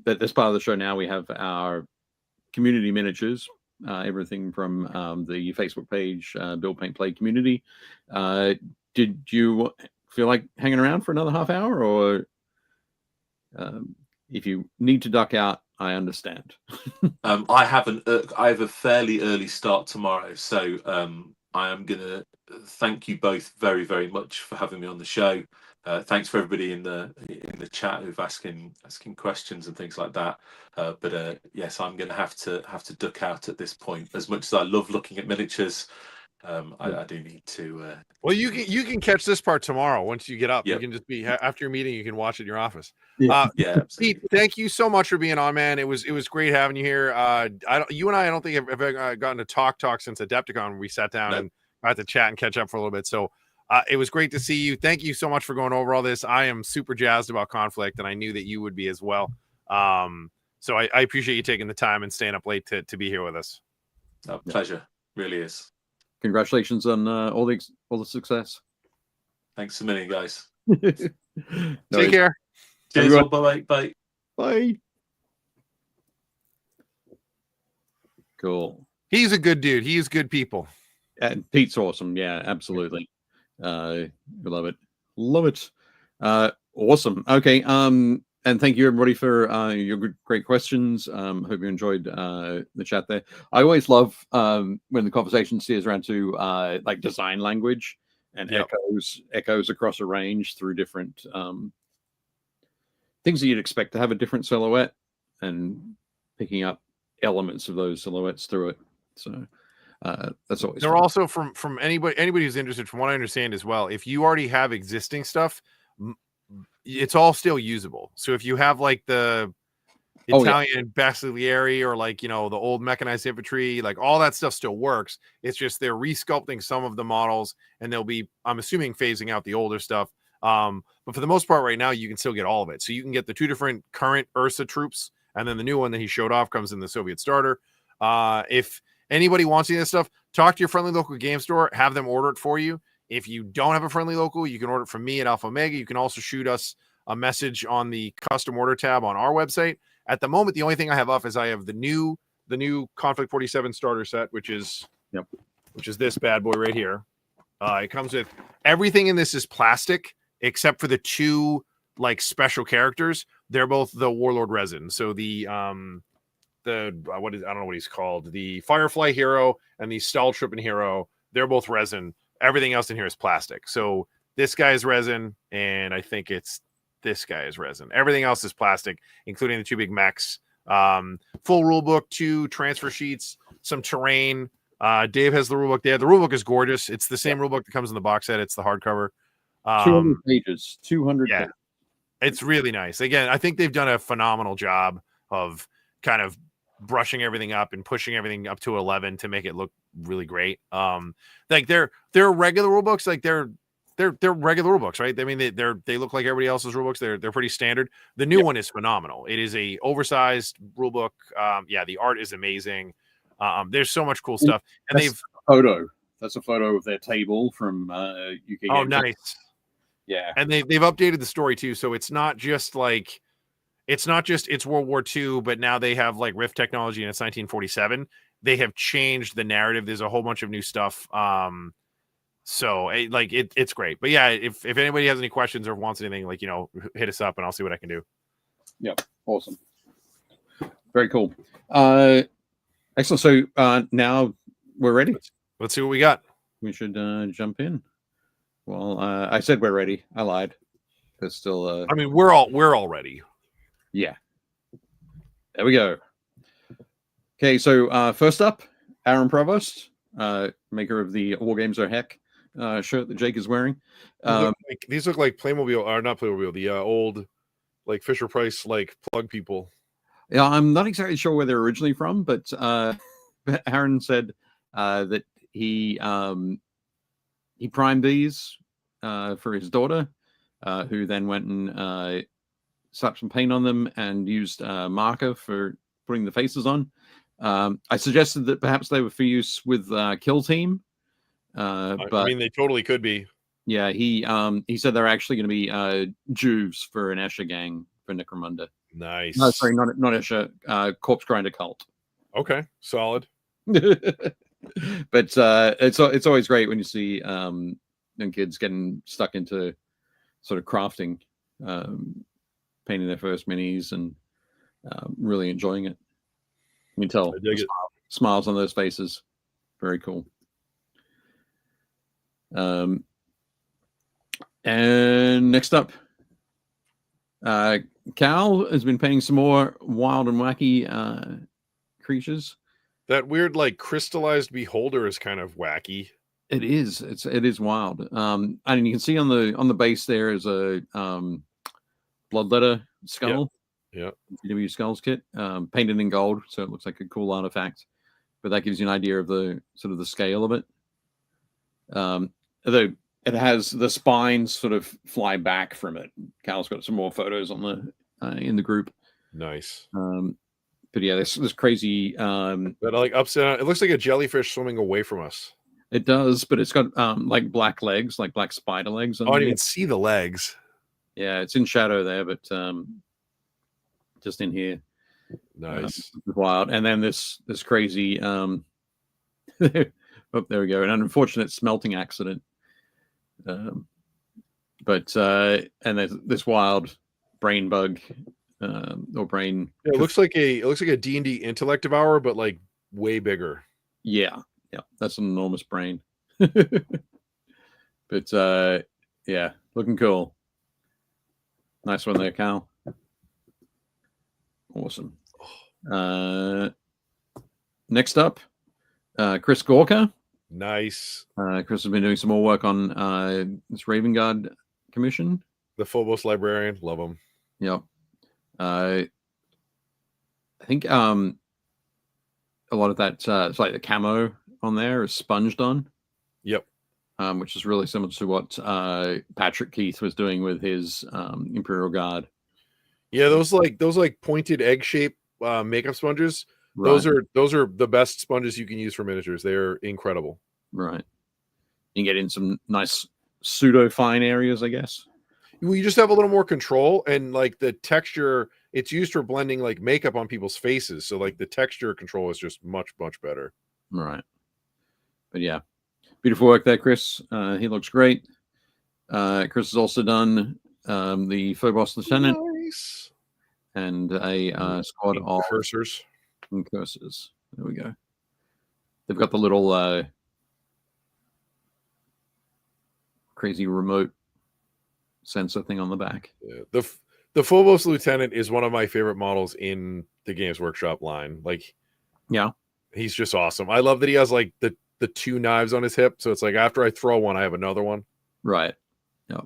that this part of the show now we have our community miniatures, everything from the Facebook page, Build Paint Play community. Did you feel like hanging around for another half hour, or if you need to duck out, I understand. I have a fairly early start tomorrow, so I am gonna thank you both very, very much for having me on the show. Thanks for everybody in the chat who've asking questions and things like that. But yes, I'm gonna have to duck out at this point. As much as I love looking at miniatures, I do need to. Well, you can catch this part tomorrow once you get up. Yep. You can just be after your meeting. You can watch it in your office. Yeah. Yeah, Pete, thank you so much for being on, man. It was great having you here. You and I don't think have gotten to talk since Adepticon when we sat down and got to chat and catch up for a little bit. So it was great to see you. Thank you so much for going over all this. I am super jazzed about Konflikt, and I knew that you would be as well. So I appreciate you taking the time and staying up late to be here with us. Pleasure, really is. Congratulations on all the success. Thanks a million, guys. Take care. Cheers. Bye. Bye. Bye. Cool. He's a good dude. He's good people. And Pete's awesome. Yeah, absolutely. We love it. Love it. Awesome. Okay. And thank you everybody for your great questions. Hope you enjoyed the chat there. I always love when the conversation steers around to like design language and echoes across a range through different things that you'd expect to have a different silhouette, and picking up elements of those silhouettes through it. So that's always they're fun. also from anybody who's interested, from what I understand as well, if you already have existing stuff, it's all still usable. So if you have like the Italian Basiglieri or like, the old mechanized infantry, like all that stuff still works. It's just they're resculpting some of the models, and they'll be, I'm assuming, phasing out the older stuff. But for the most part right now, you can still get all of it. So you can get the two different current Ursa troops, and then the new one that he showed off comes in the Soviet starter. If anybody wants any of this stuff, talk to your friendly local game store, have them order it for you. If you don't have a friendly local, you can order it from me at Alpha Omega. You can also shoot us a message on the custom order tab on our website. At the moment, the only thing I have up is I have the new Konflikt 47 starter set, which is this bad boy right here. It comes with everything in this is plastic except for the two like special characters. They're both the Warlord resin. So I don't know what he's called, the Firefly hero and the Stahltruppen hero. They're both resin. Everything else in here is plastic. So this guy is resin, and I think it's this guy is resin. Everything else is plastic, including the two big mechs. Full rule book, 2 transfer sheets, some terrain. Dave has the rule book there. The rule book is gorgeous. It's the same rule book that comes in the box set. It's the hardcover. 200 pages. 200 pages. It's really nice. Again, I think they've done a phenomenal job of kind of brushing everything up and pushing everything up to 11 to make it look really great. Like they're regular rule books, like they're regular rule books, right? I mean, they look like everybody else's rule books. They're pretty standard. The new one is phenomenal. It is a oversized rule book. The art is amazing. There's so much cool stuff, and That's a photo of their table from UK. Oh, nice. Yeah, and they've updated the story too, so it's not just it's World War II, but now they have like Rift technology and it's 1947. They have changed the narrative. There's a whole bunch of new stuff. So it's great. But yeah, if anybody has any questions or wants anything, like, hit us up and I'll see what I can do. Yep. Awesome. Very cool. Excellent. So now we're ready. Let's see what we got. We should jump in. Well, I said we're ready. I lied. There's still I mean, we're all ready. Yeah. There we go. Okay, so first up, Aaron Provost, maker of the War Games Are Heck shirt that Jake is wearing. These look like Playmobil, or not Playmobil, the old like Fisher Price like plug people. Yeah, I'm not exactly sure where they're originally from, but Aaron said that he primed these for his daughter, who then went and slapped some paint on them and used marker for putting the faces on. I suggested that perhaps they were for use with Kill Team. But I mean, they totally could be. Yeah, he said they're actually going to be Jews for an Escher gang for Necromunda. Nice. No, sorry, not Escher, Corpse Grinder Cult. Okay, solid. But it's always great when you see young kids getting stuck into sort of crafting, painting their first minis and really enjoying it. You can tell smiles on those faces. Very cool. And next up, Cal has been painting some more wild and wacky creatures. That weird, like, crystallized beholder is kind of wacky. It is. It is wild. And you can see on the base there is a bloodletter skull. Yeah. PW Skulls kit, painted in gold, so it looks like a cool artifact. But that gives you an idea of the sort of the scale of it. Although it has the spines sort of fly back from it. Cal's got some more photos on the in the group. Nice. But yeah, this crazy. But like upside down, it looks like a jellyfish swimming away from us. It does, but it's got like black legs, like black spider legs. I didn't even see the legs. Yeah, it's in shadow there, but just in here. Nice. Wild. And then this crazy oh, there we go, an unfortunate smelting accident. But and there's this wild brain bug or brain. Yeah, it looks like a D&D intellect devourer, but like way bigger. Yeah, that's an enormous brain. But yeah, looking cool. Nice one there, Cal. Awesome. Next up, Chris Gorka. Nice. Chris has been doing some more work on this Raven Guard commission. The Phobos Librarian, love him. Yep. I think a lot of that it's like the camo on there is sponged on. Yep. Which is really similar to what Patrick Keith was doing with his Imperial Guard. Yeah, those pointed egg shaped makeup sponges. Right. Those are the best sponges you can use for miniatures. They're incredible. Right. You can get in some nice pseudo fine areas, I guess. Well, you just have a little more control, and like the texture, it's used for blending like makeup on people's faces. So like the texture control is just much better. Right. But yeah, beautiful work there, Chris. He looks great. Chris has also done the Phobos Lieutenant. Nice. And a squad of cursors. Cursors. There we go. They've got the little crazy remote sensor thing on the back. Yeah. The Phobos Lieutenant is one of my favorite models in the Games Workshop line. Like, yeah, he's just awesome. I love that he has like the two knives on his hip, so it's like after I throw one, I have another one. Right. Yep.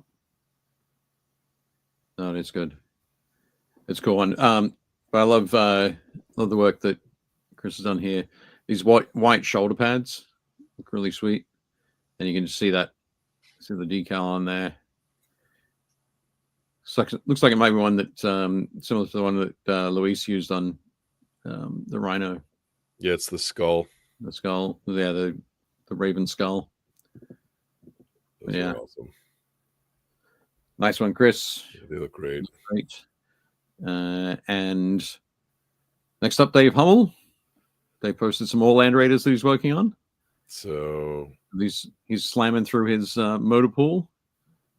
No, it's good. It's cool one. But I love the work that Chris has done here. These white shoulder pads look really sweet, and you can just see the decal on there. Looks like it might be one that similar to the one that Luis used on the Rhino. Yeah, it's the skull. The skull. Yeah, the Raven skull. Those are awesome. Nice one, Chris. Yeah, they look great. Great. And next up, Dave Hummel. They posted some more Land Raiders that he's working on. So he's slamming through his motor pool.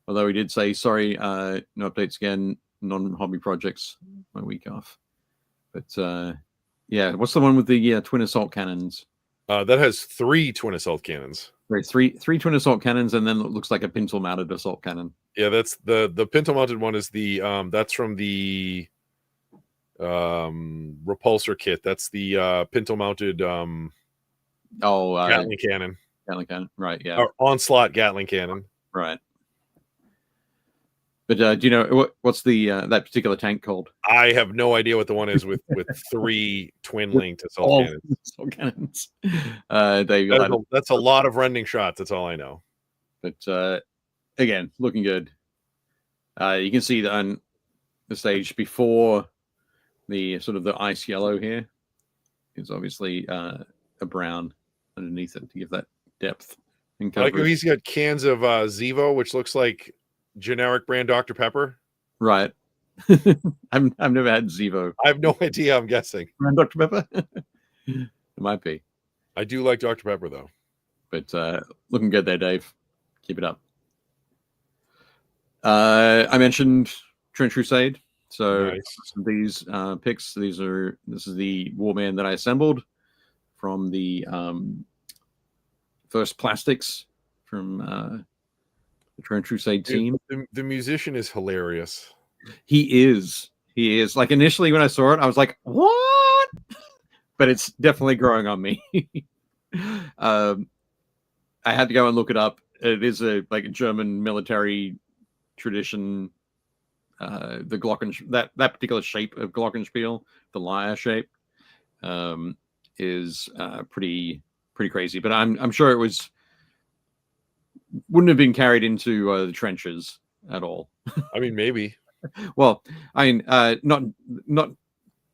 Although he did say, sorry, no updates again, non-hobby projects, my week off. But yeah, what's the one with the twin assault cannons? That has 3 twin assault cannons. Right, three twin assault cannons, and then it looks like a pintle mounted assault cannon. Yeah, that's the pintle mounted one is the that's from the repulsor kit. That's the pintle mounted Gatling cannon. Gatling cannon, right? Yeah, or onslaught Gatling cannon, right. But do you know what's the that particular tank called? I have no idea what the one is with 3 twin linked assault cannons. That's a lot of rending shots. That's all I know. But again, looking good. You can see that on the stage before the sort of the ice yellow here is obviously a brown underneath it to give that depth I like how he's got cans of Zevo, which looks like generic brand Dr. Pepper. Right. I've never had Zevo. I have no idea. I'm guessing. Brand Dr. Pepper. It might be. I do like Dr. Pepper though. But looking good there, Dave. Keep it up. I mentioned Trench Crusade. So nice. These picks, this is the Warband that I assembled from the first plastics from the Trench Crusade team. The musician is hilarious. He is. Like initially when I saw it, I was like, what? But it's definitely growing on me. I had to go and look it up. It is a German military tradition. The Glocken, that particular shape of Glockenspiel, the lyre shape, is pretty crazy. But I'm sure it wouldn't have been carried into the trenches at all. I mean, maybe. Well, I mean, not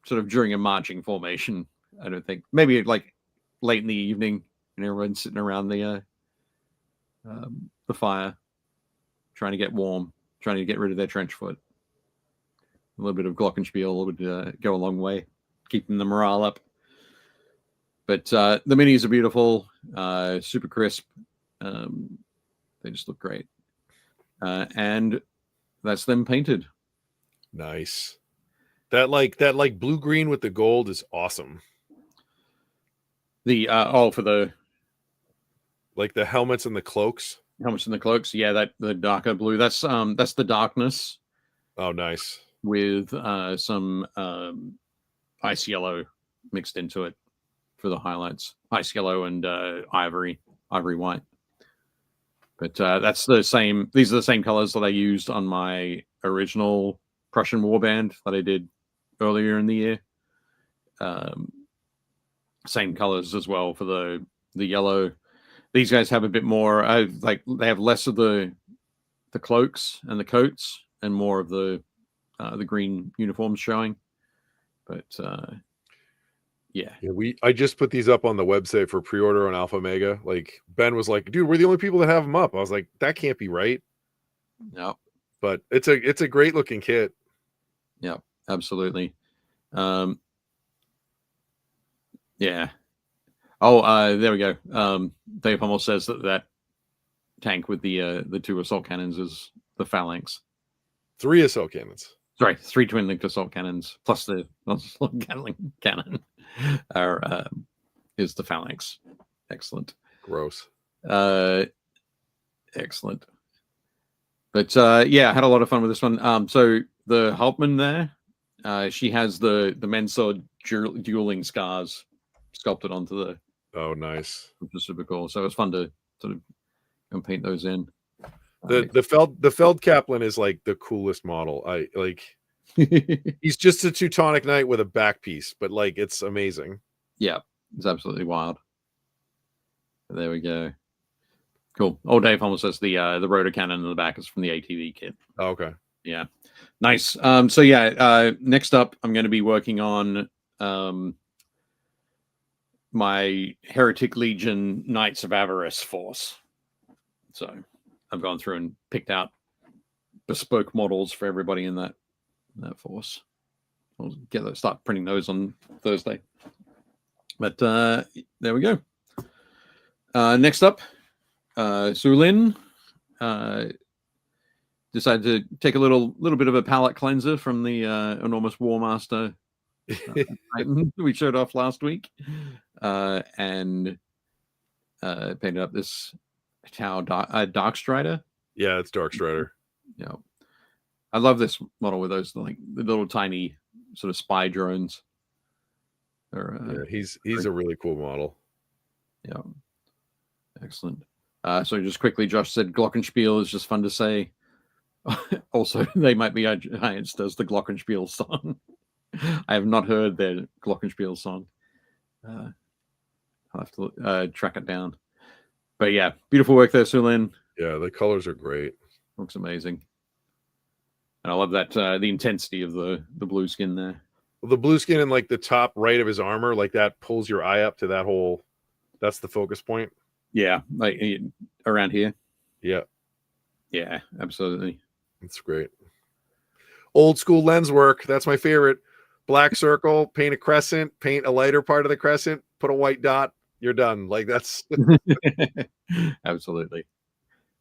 sort of during a marching formation. I don't think. Maybe like late in the evening, and everyone's sitting around the fire, trying to get warm, trying to get rid of their trench foot. A little bit of Glockenspiel would go a long way, keeping the morale up. But the minis are beautiful, super crisp. They just look great, and that's them painted. Nice. That blue green with the gold is awesome. The for the the helmets and the cloaks. Helmets and the cloaks, yeah. The darker blue. That's the darkness. Oh, nice. With some ice yellow mixed into it for the highlights. Ice yellow and ivory white. But that's the same. These are the same colors that I used on my original Prussian warband that I did earlier in the year. Same colors as well for the yellow. These guys have a bit more. They have less of the cloaks and the coats, and more of the green uniforms showing. But yeah. I just put these up on the website for pre-order on Alpha Mega. Like Ben was like, dude, we're the only people that have them up. I was like, that can't be right. No. But it's a great looking kit. Yeah, absolutely. Yeah. Oh, there we go. Dave almost says that tank with the 2 assault cannons is the phalanx. 3 assault cannons. Sorry, 3 twin-linked assault cannons plus the assault cannon is the phalanx. Excellent. Gross. Excellent. But yeah, I had a lot of fun with this one. So the Hauptmann there, she has the men's sword dueling scars sculpted onto the. Oh, nice. Which is super cool. So it was fun to sort of paint those in. The Feldkaplan is like the coolest model. I like. He's just a Teutonic Knight with a back piece, but like it's amazing. Yeah, it's absolutely wild. There we go. Cool. Oh, Dave almost says the rotor cannon in the back is from the ATV kit. Oh, okay. Yeah. Nice. So yeah, next up I'm going to be working on my Heretic Legion Knights of Avarice force. So I've gone through and picked out bespoke models for everybody in that force. I'll start printing those on Thursday. But there we go. Next up, Sulin decided to take a little bit of a palette cleanser from the enormous War Master we showed off last week, and painted up this Tau Dark Strider. Yeah, it's Dark Strider. Yeah, I love this model with those the little tiny sort of spy drones. Yeah, he's a really cool model. Yeah, excellent. So just quickly, Josh said Glockenspiel is just fun to say. Also, they might be Giants does the Glockenspiel song. I have not heard their Glockenspiel song. I'll have to track it down. But yeah, beautiful work there, Sulin. Yeah, the colors are great. Looks amazing. And I love that the intensity of the blue skin there. The blue skin in like the top right of his armor, like that pulls your eye up to that whole. That's the focus point. Yeah, like around here. Yeah, Yeah, absolutely. it's great. Old school lens work. That's my favorite. Black circle, paint a crescent, paint a lighter part of the crescent, put a white dot. You're done. Like that's Absolutely.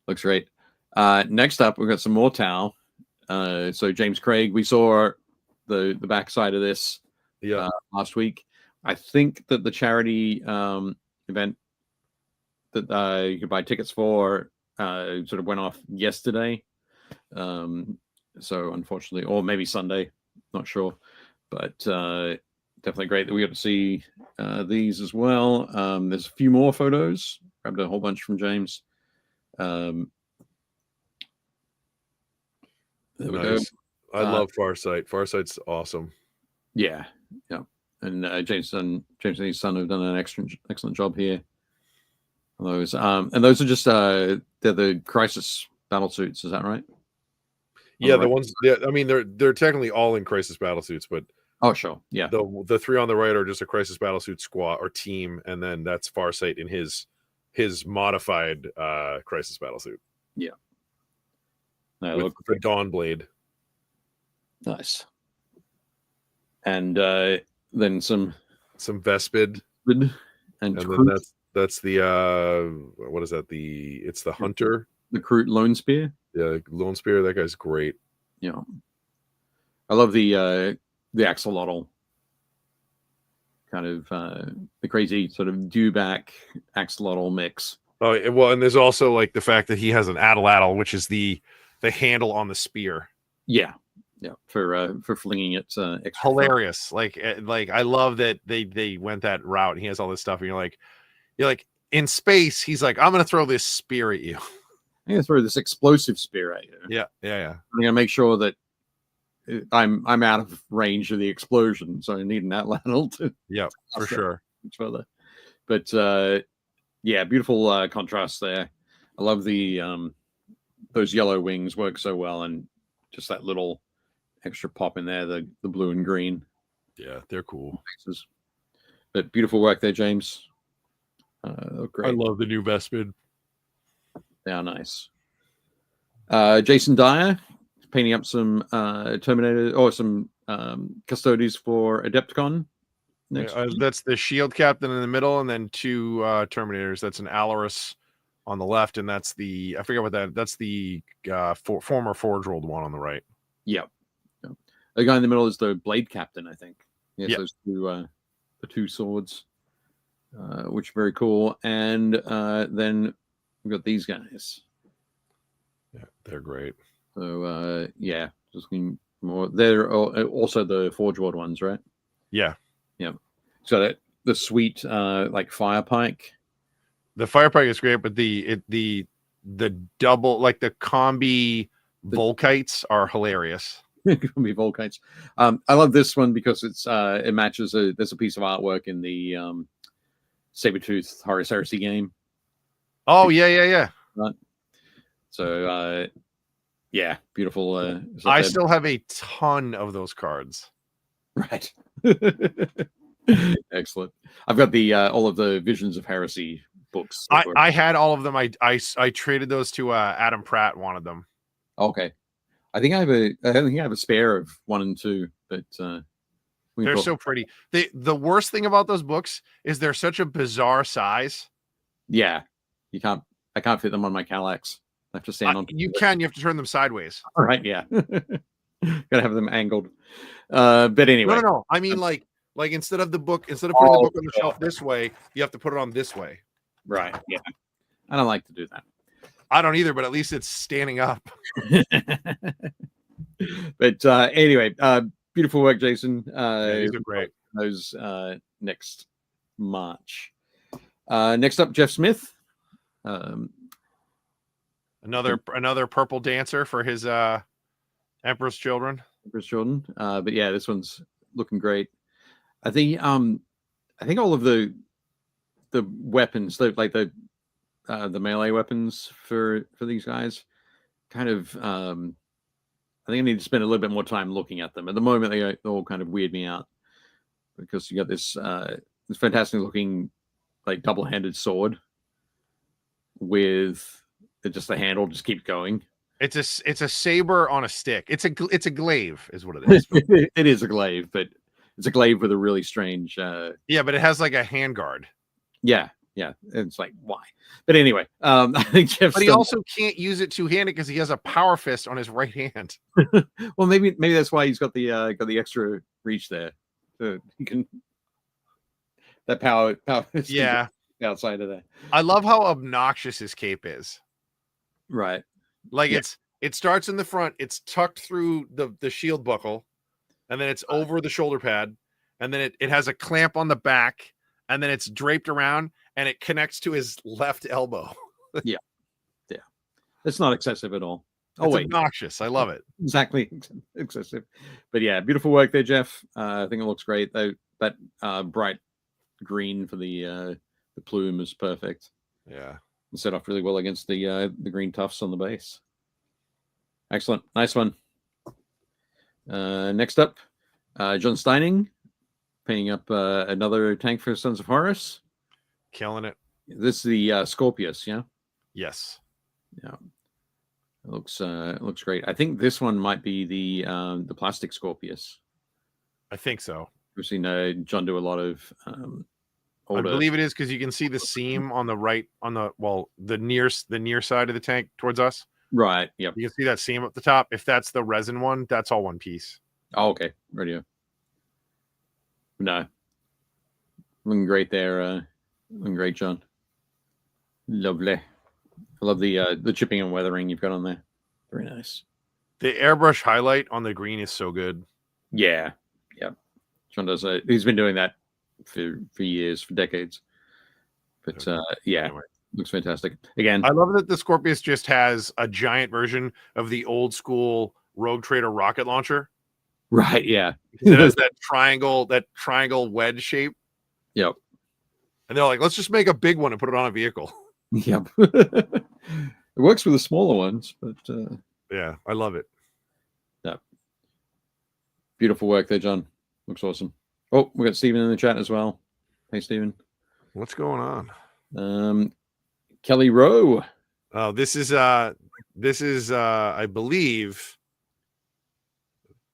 Looks great. Next up, we've got some more Tau. So James Craig, we saw the backside of this last week. I think that the charity event that you could buy tickets for sort of went off yesterday. So unfortunately, or maybe Sunday, not sure, but definitely great that we got to see these as well. There's a few more photos. Grabbed a whole bunch from James. There we go. love Farsight. Farsight's awesome. Yeah, yeah. And James and his son have done an excellent job here. Those and those are just they're the Crisis battle suits. Is that right? Yeah, the ones. Yeah, I mean they're technically all in Crisis battle suits, but oh sure, yeah. The three on the right are just a Crisis battle suit squad or team, and then that's Farsight in his modified Crisis battle suit. Yeah. With the Dawn Blade. Nice. And then some Vespid and then that's the what is that? It's the Hunter. The Kroot Lone Spear. Yeah, Lone Spear, that guy's great. Yeah. I love the axolotl. Kind of the crazy sort of dewback axolotl mix. Oh well, and there's also like the fact that he has an atlatl, which is the handle on the spear. Yeah. Yeah, for flinging it. Hilarious. Like I love that they went that route. He has all this stuff, and you're like in space. He's like, I'm gonna throw this spear at you. I'm gonna throw this explosive spear at you. Yeah. I'm gonna make sure that I'm out of range of the explosion, so I need an atlatl to. Yeah, for sure. Much further, but yeah, beautiful contrast there. I love the those yellow wings work so well, and just that little extra pop in there, the blue and green. Yeah, they're cool. But beautiful work there, James. Great. I love the new Vespid. They are nice. Jason Dyer painting up some Terminator or some Custodes for Adepticon. That's the shield captain in the middle, and then two Terminators. That's an Alaris on the left, and that's the I forget what that's the former Forge World one on the right. Yep. The guy in the middle is the Blade Captain, I think. Yes, yep. Those two the two swords, which are very cool. And then we've got these guys. Yeah, they're great. So yeah, just looking more. They're also the Forge World ones, right? Yeah. Yeah. So that the sweet like fire pike. The fire pike is great, but the double like the combi Volkites are hilarious. Combi Volkites. I love this one because it matches there's a piece of artwork in the Sabretooth Horus Heresy game. Oh yeah. Right. So yeah, beautiful. I still have a ton of those cards. Right. Excellent. I've got the all of the Visions of Heresy books. I had all of them. I traded those to Adam Pratt wanted them. Okay. I think I have a spare of 1 and 2, but they're so pretty. The worst thing about those books is they're such a bizarre size. Yeah. I can't fit them on my Kallax. I have to stand on. You have to turn them sideways. All right, yeah. Gotta have them angled. But anyway. No. I mean like instead of putting the book on the shelf this way, you have to put it on this way. Right. Yeah. I don't like to do that. I don't either, but at least it's standing up. But anyway, beautiful work, Jason. Yeah, these are great. Those next March. Next up, Jeff Smith. Another purple dancer for his Emperor's Children. But yeah, this one's looking great. I think all of the weapons, like the melee weapons for these guys, kind of I think I need to spend a little bit more time looking at them. At the moment, they all kind of weird me out because you got this fantastic looking like double-handed sword with just the handle just keeps going. It's a saber on a stick. It's a glaive, is what it is. It is a glaive, but it's a glaive with a really strange. Yeah, but it has like a handguard. Yeah. It's like why? But anyway, I think Jeff's. But he also can't use it two-handed because he has a power fist on his right hand. Well, maybe that's why he's got the extra reach there. So he can that power. Yeah, outside of that. I love how obnoxious his cape is. Right. Like it starts in the front, it's tucked through the shield buckle, and then it's over the shoulder pad, and then it has a clamp on the back, and then it's draped around, and it connects to his left elbow. Yeah. It's not excessive at all. It's obnoxious. I love it. Exactly excessive. But yeah, beautiful work there, Jeff. I think it looks great. That bright green for the plume is perfect. Yeah. Set off really well against the green tufts on the base. Excellent. Nice one. Next up, John Steining painting up another tank for Sons of Horus. Killing it. This is the Scorpius, yeah? Yes. Yeah. It looks great. I think this one might be the plastic Scorpius. I think so. We've seen John do a lot of I believe it is because you can see the seam on the right, the near side of the tank towards us. Right. Yep. You can see that seam up the top. If that's the resin one, that's all one piece. Oh, okay. Radio. No. Looking great there. Looking great, John. Lovely. I love the chipping and weathering you've got on there. Very nice. The airbrush highlight on the green is so good. Yeah. Yep. John does he's been doing that for years, for decades. But yeah, anyway. Looks fantastic. Again, I love that the Scorpius just has a giant version of the old school Rogue Trader rocket launcher. Right, yeah. It has that triangle wedge shape. Yep. And they're like, let's just make a big one and put it on a vehicle. Yep. It works with the smaller ones, but yeah, I love it. Yeah. Beautiful work there, John. Looks awesome. Oh, we got Stephen in the chat as well. Hey, Stephen. What's going on? Kelly Rowe. Oh, this is I believe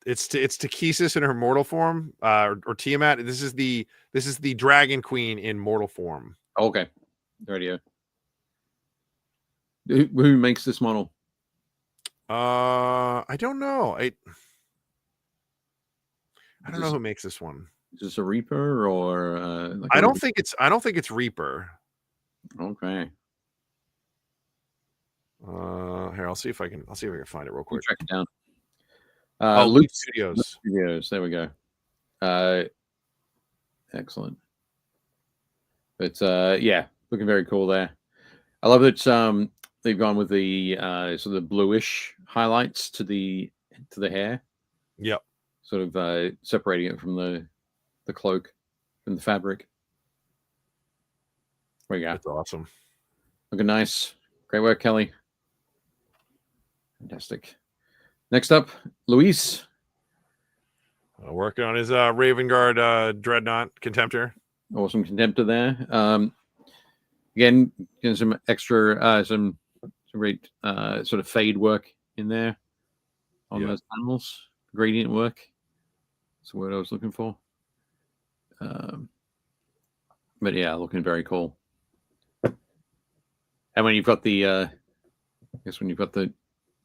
it's Takesis in her mortal form, or Tiamat. This is the Dragon Queen in mortal form. Okay. Radio. Who makes this model? I don't know. I don't know who makes this one. Is this a Reaper or I don't think it's Reaper. Okay. Here, I'll see if I can find it real quick. Track it down. Loot Studios. There we go. Excellent. But yeah, looking very cool there. I love that they've gone with the sort of bluish highlights to the hair. Yep. Sort of separating it from the cloak and the fabric. There we go. That's awesome. Looking nice. Great work, Kelly. Fantastic. Next up, Luis. Working on his Raven Guard Dreadnought Contemptor. Awesome Contemptor there. Again, getting some extra, some great sort of fade work in there on those panels. Gradient work. That's the word I was looking for. But yeah, looking very cool. And when you've got the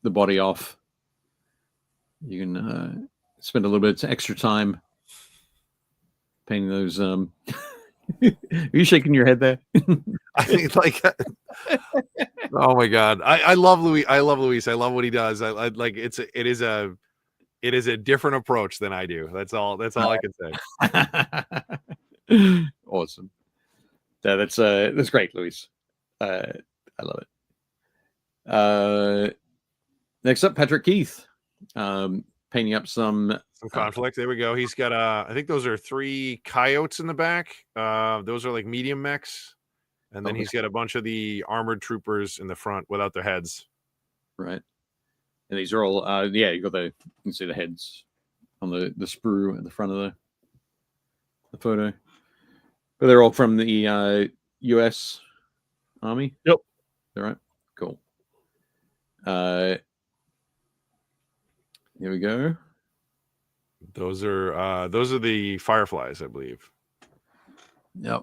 body off, you can spend a little bit of extra time painting those. Are you shaking your head there? I think like, oh my god, I love Luis. I love Luis. I love what he does. I like it is a different approach than I do. That's all I can say. Awesome. Yeah, that's great, Luis. I love it. Next up, Patrick Keith, painting up some Konflikt. There we go. He's got I think those are 3 coyotes in the back. Those are like medium mechs, and then he's got a bunch of the armored troopers in the front without their heads. Right. And these are all you can see the heads on the sprue at the front of the photo. But they're all from the US Army. Yep. All right, cool. Here we go. Those are the fireflies, I believe. Yep.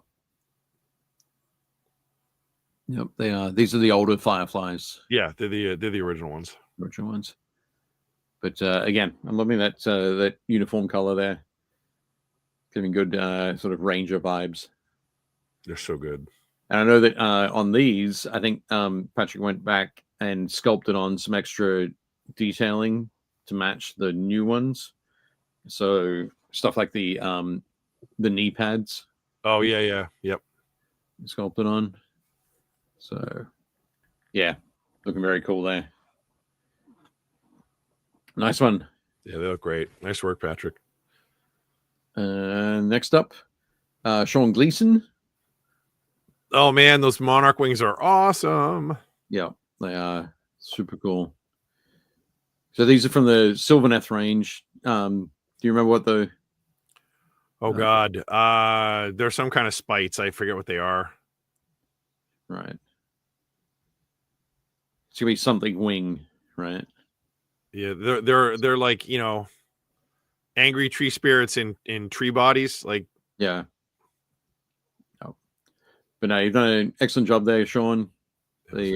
Yep, they are. These are the older fireflies. Yeah, they're the original ones. Original ones. But again, I'm loving that that uniform color there. Giving good sort of Ranger vibes. They're so good. And I know that on these, I think Patrick went back and sculpted on some extra detailing to match the new ones. So stuff like the knee pads. Oh yeah, yep. Sculpted on. So yeah, looking very cool there. Nice one. Yeah, they look great. Nice work, Patrick. Next up, Sean Gleason. Oh man, those Monarch wings are awesome. Yeah, they are super cool. So these are from the Sylvaneth range. Do you remember what the? Oh god, there's some kind of spites. I forget what they are. Right. It's gonna be something wing, right? Yeah, they're like, you know, angry tree spirits in tree bodies. Like, yeah. Oh. But no, you've done an excellent job there, Sean. They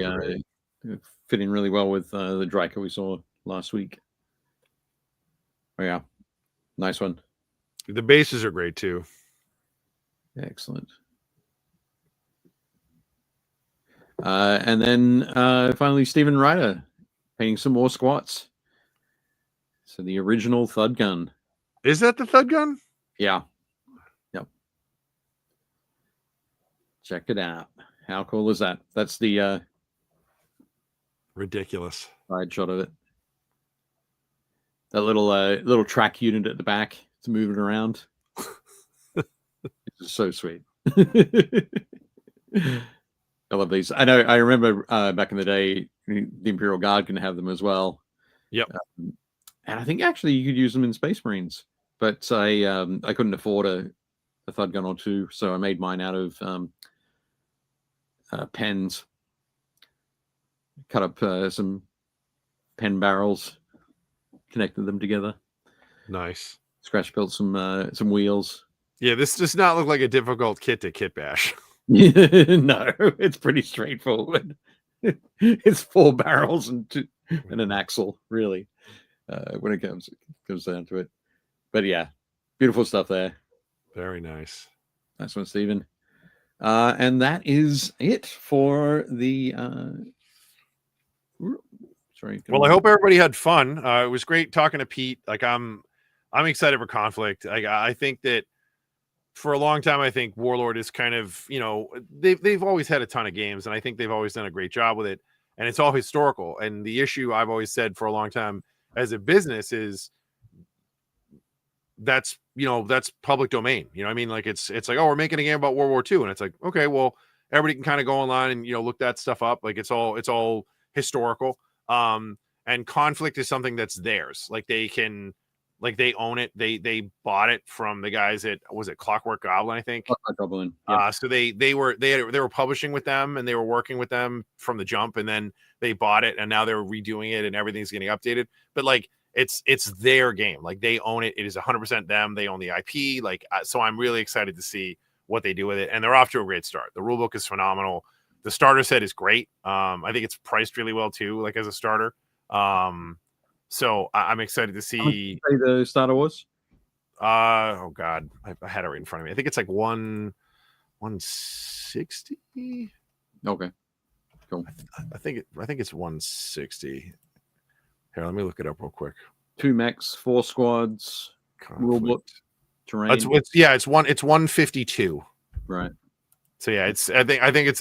fit in really well with the Draco we saw last week. Oh yeah, nice one. The bases are great too. Excellent. And then finally, Stephen Ryder painting some more squats. So the original Thud Gun. Is that the Thud Gun? Yeah. Yep. Check it out. How cool is that? That's the ridiculous side shot of it. That little track unit at the back to move it around. It's so sweet. I love these. I know. I remember back in the day, the Imperial Guard can have them as well. Yep. And I think actually you could use them in Space Marines, but I couldn't afford a Thud Gun or two, so I made mine out of pens. Cut up some pen barrels, connected them together. Nice. Scratch built some wheels. Yeah, this does not look like a difficult kit to kit bash. No, it's pretty straightforward. It's 4 barrels and an axle, really, when it comes down to it. But yeah, beautiful stuff there. Very nice. Nice one, Stephen. And that is it for the. Sorry. Well, I hope everybody had fun. It was great talking to Pete. Like I'm excited for Konflikt. I think that for a long time, I think Warlord is kind of, you know, they've always had a ton of games, and I think they've always done a great job with it. And it's all historical. And the issue I've always said for a long time as a business is that's public domain. You know what I mean? Like it's like, oh, we're making a game about World War II. And it's like, okay, well, everybody can kind of go online and, you know, look that stuff up. Like it's all historical. And Konflikt is something that's theirs. Like they own it. They bought it from the guys at, was it Clockwork Goblin, I think. Clockwork Goblin. Yeah. So they were publishing with them, and they were working with them from the jump, and then they bought it, and now they're redoing it, and everything's getting updated. But like it's their game. Like they own it. It is 100% them. They own the IP. Like so, I'm really excited to see what they do with it, and they're off to a great start. The rulebook is phenomenal. The starter set is great. I think it's priced really well too, like as a starter. So I'm excited to see the starter was. Oh god, I had it right in front of me. I think it's like 160. Okay, cool. I think it's 160. Here, let me look it up real quick. 2 mechs, 4 squads, rulebook, terrain. It's 152. Right. So yeah, I think it's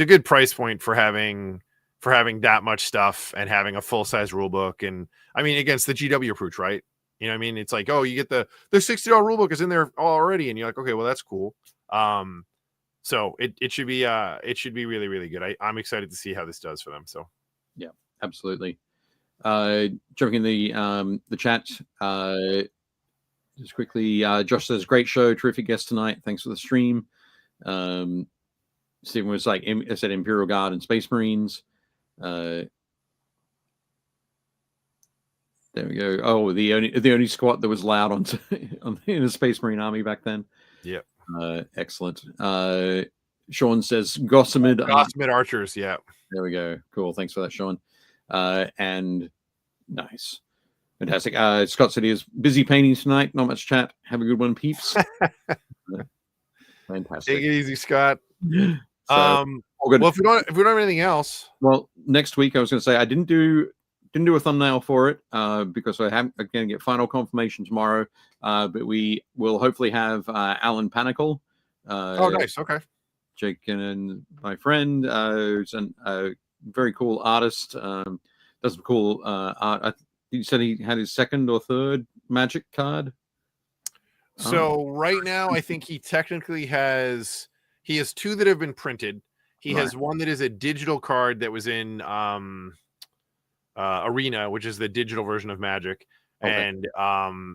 a good price point for having that much stuff and having a full size rule book. And I mean, against the GW approach, right? You know what I mean? It's like, oh, you get the $60 rule book is in there already. And you're like, okay, well, that's cool. So it should be really, really good. I'm excited to see how this does for them. So yeah, absolutely. Jumping in the chat, just quickly, Josh says, great show, terrific guest tonight. Thanks for the stream. Stephen was like, I said Imperial Guard and Space Marines. There we go. Oh, the only squad that was allowed in the Space Marine army back then. Yep. Excellent. Sean says Gossamed Archers. Yeah. There we go. Cool. Thanks for that, Sean. And nice. Fantastic. Scott said he is busy painting tonight. Not much chat. Have a good one, peeps. Fantastic. Take it easy, Scott. So, all good. Well, if we don't have anything else, well, next week I was going to say I didn't do a thumbnail for it because I am going to get final confirmation tomorrow. But we will hopefully have Alan Panicle. Oh, nice. Okay. Jake and my friend, who's a very cool artist. Does some cool art. You said he had his second or third Magic card. So right now, I think he technically has 2 that have been printed. He has one that is a digital card that was in Arena, which is the digital version of Magic. Okay. And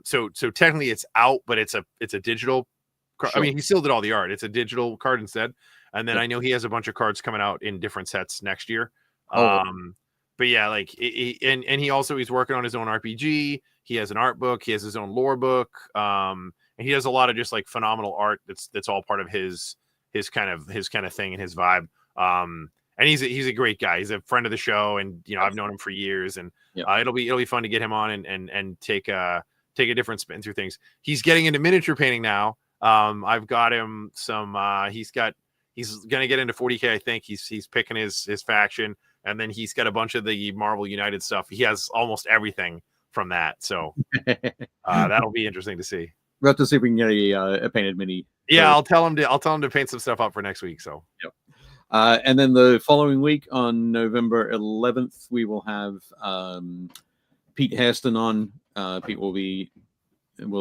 so technically it's out, but it's a digital card. Sure. I mean, he still did all the art. It's a digital card instead. And then I know he has a bunch of cards coming out in different sets next year. But yeah, like he also he's working on his own RPG. He has an art book. He has his own lore book. And he does a lot of just like phenomenal art. That's all part of his kind of thing and his vibe. And he's a great guy. He's a friend of the show, and I've known him for years. And it'll be fun to get him on and take a different spin through things. He's getting into miniature painting now. I've got him some. He's gonna get into 40K. I think he's picking his faction. And then he's got a bunch of the Marvel United stuff. He has almost everything from that. So that'll be interesting to see. We'll have to see if we can get a painted mini. Yeah, I'll tell him to paint some stuff up for next week. So yep. And then the following week on November 11th, we will have Pete Hairston on. Pete will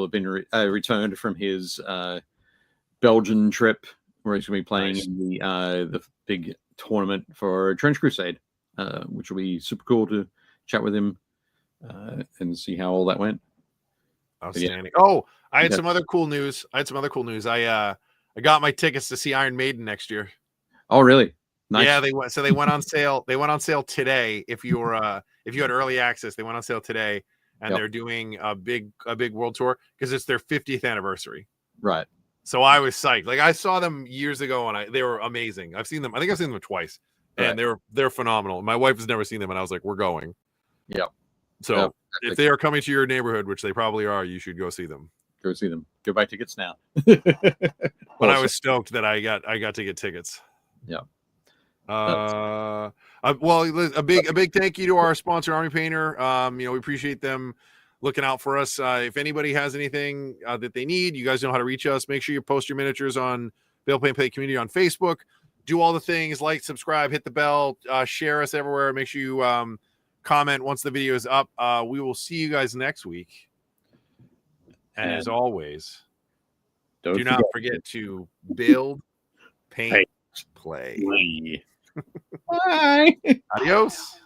have been returned from his Belgian trip, where he's going to be playing in the big tournament for Trench Crusade. Which will be super cool to chat with him and see how all that went. Outstanding. Yeah. Oh, I had some other cool news. I got my tickets to see Iron Maiden next year. Oh, really? Nice. Yeah, they went on sale. They went on sale today. If you had early access, they went on sale today, and they're doing a big world tour because it's their 50th anniversary. Right. So I was psyched. Like I saw them years ago, and they were amazing. I've seen them. I think I've seen them twice. And they're phenomenal. My wife has never seen them, and I was like, "We're going." Yeah. So if they are coming to your neighborhood, which they probably are, you should go see them. Go see them. Go buy tickets now. But I was stoked that I got to get tickets. Yeah. Well, a big thank you to our sponsor, Army Painter. We appreciate them looking out for us. If anybody has anything that they need, you guys know how to reach us. Make sure you post your miniatures on BuildPaintPlay community on Facebook. Do all the things, like, subscribe, hit the bell, share us everywhere. Make sure you comment once the video is up. We will see you guys next week. And as always, do not forget to build, paint, play. Bye. Adios.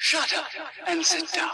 Shut up and sit down.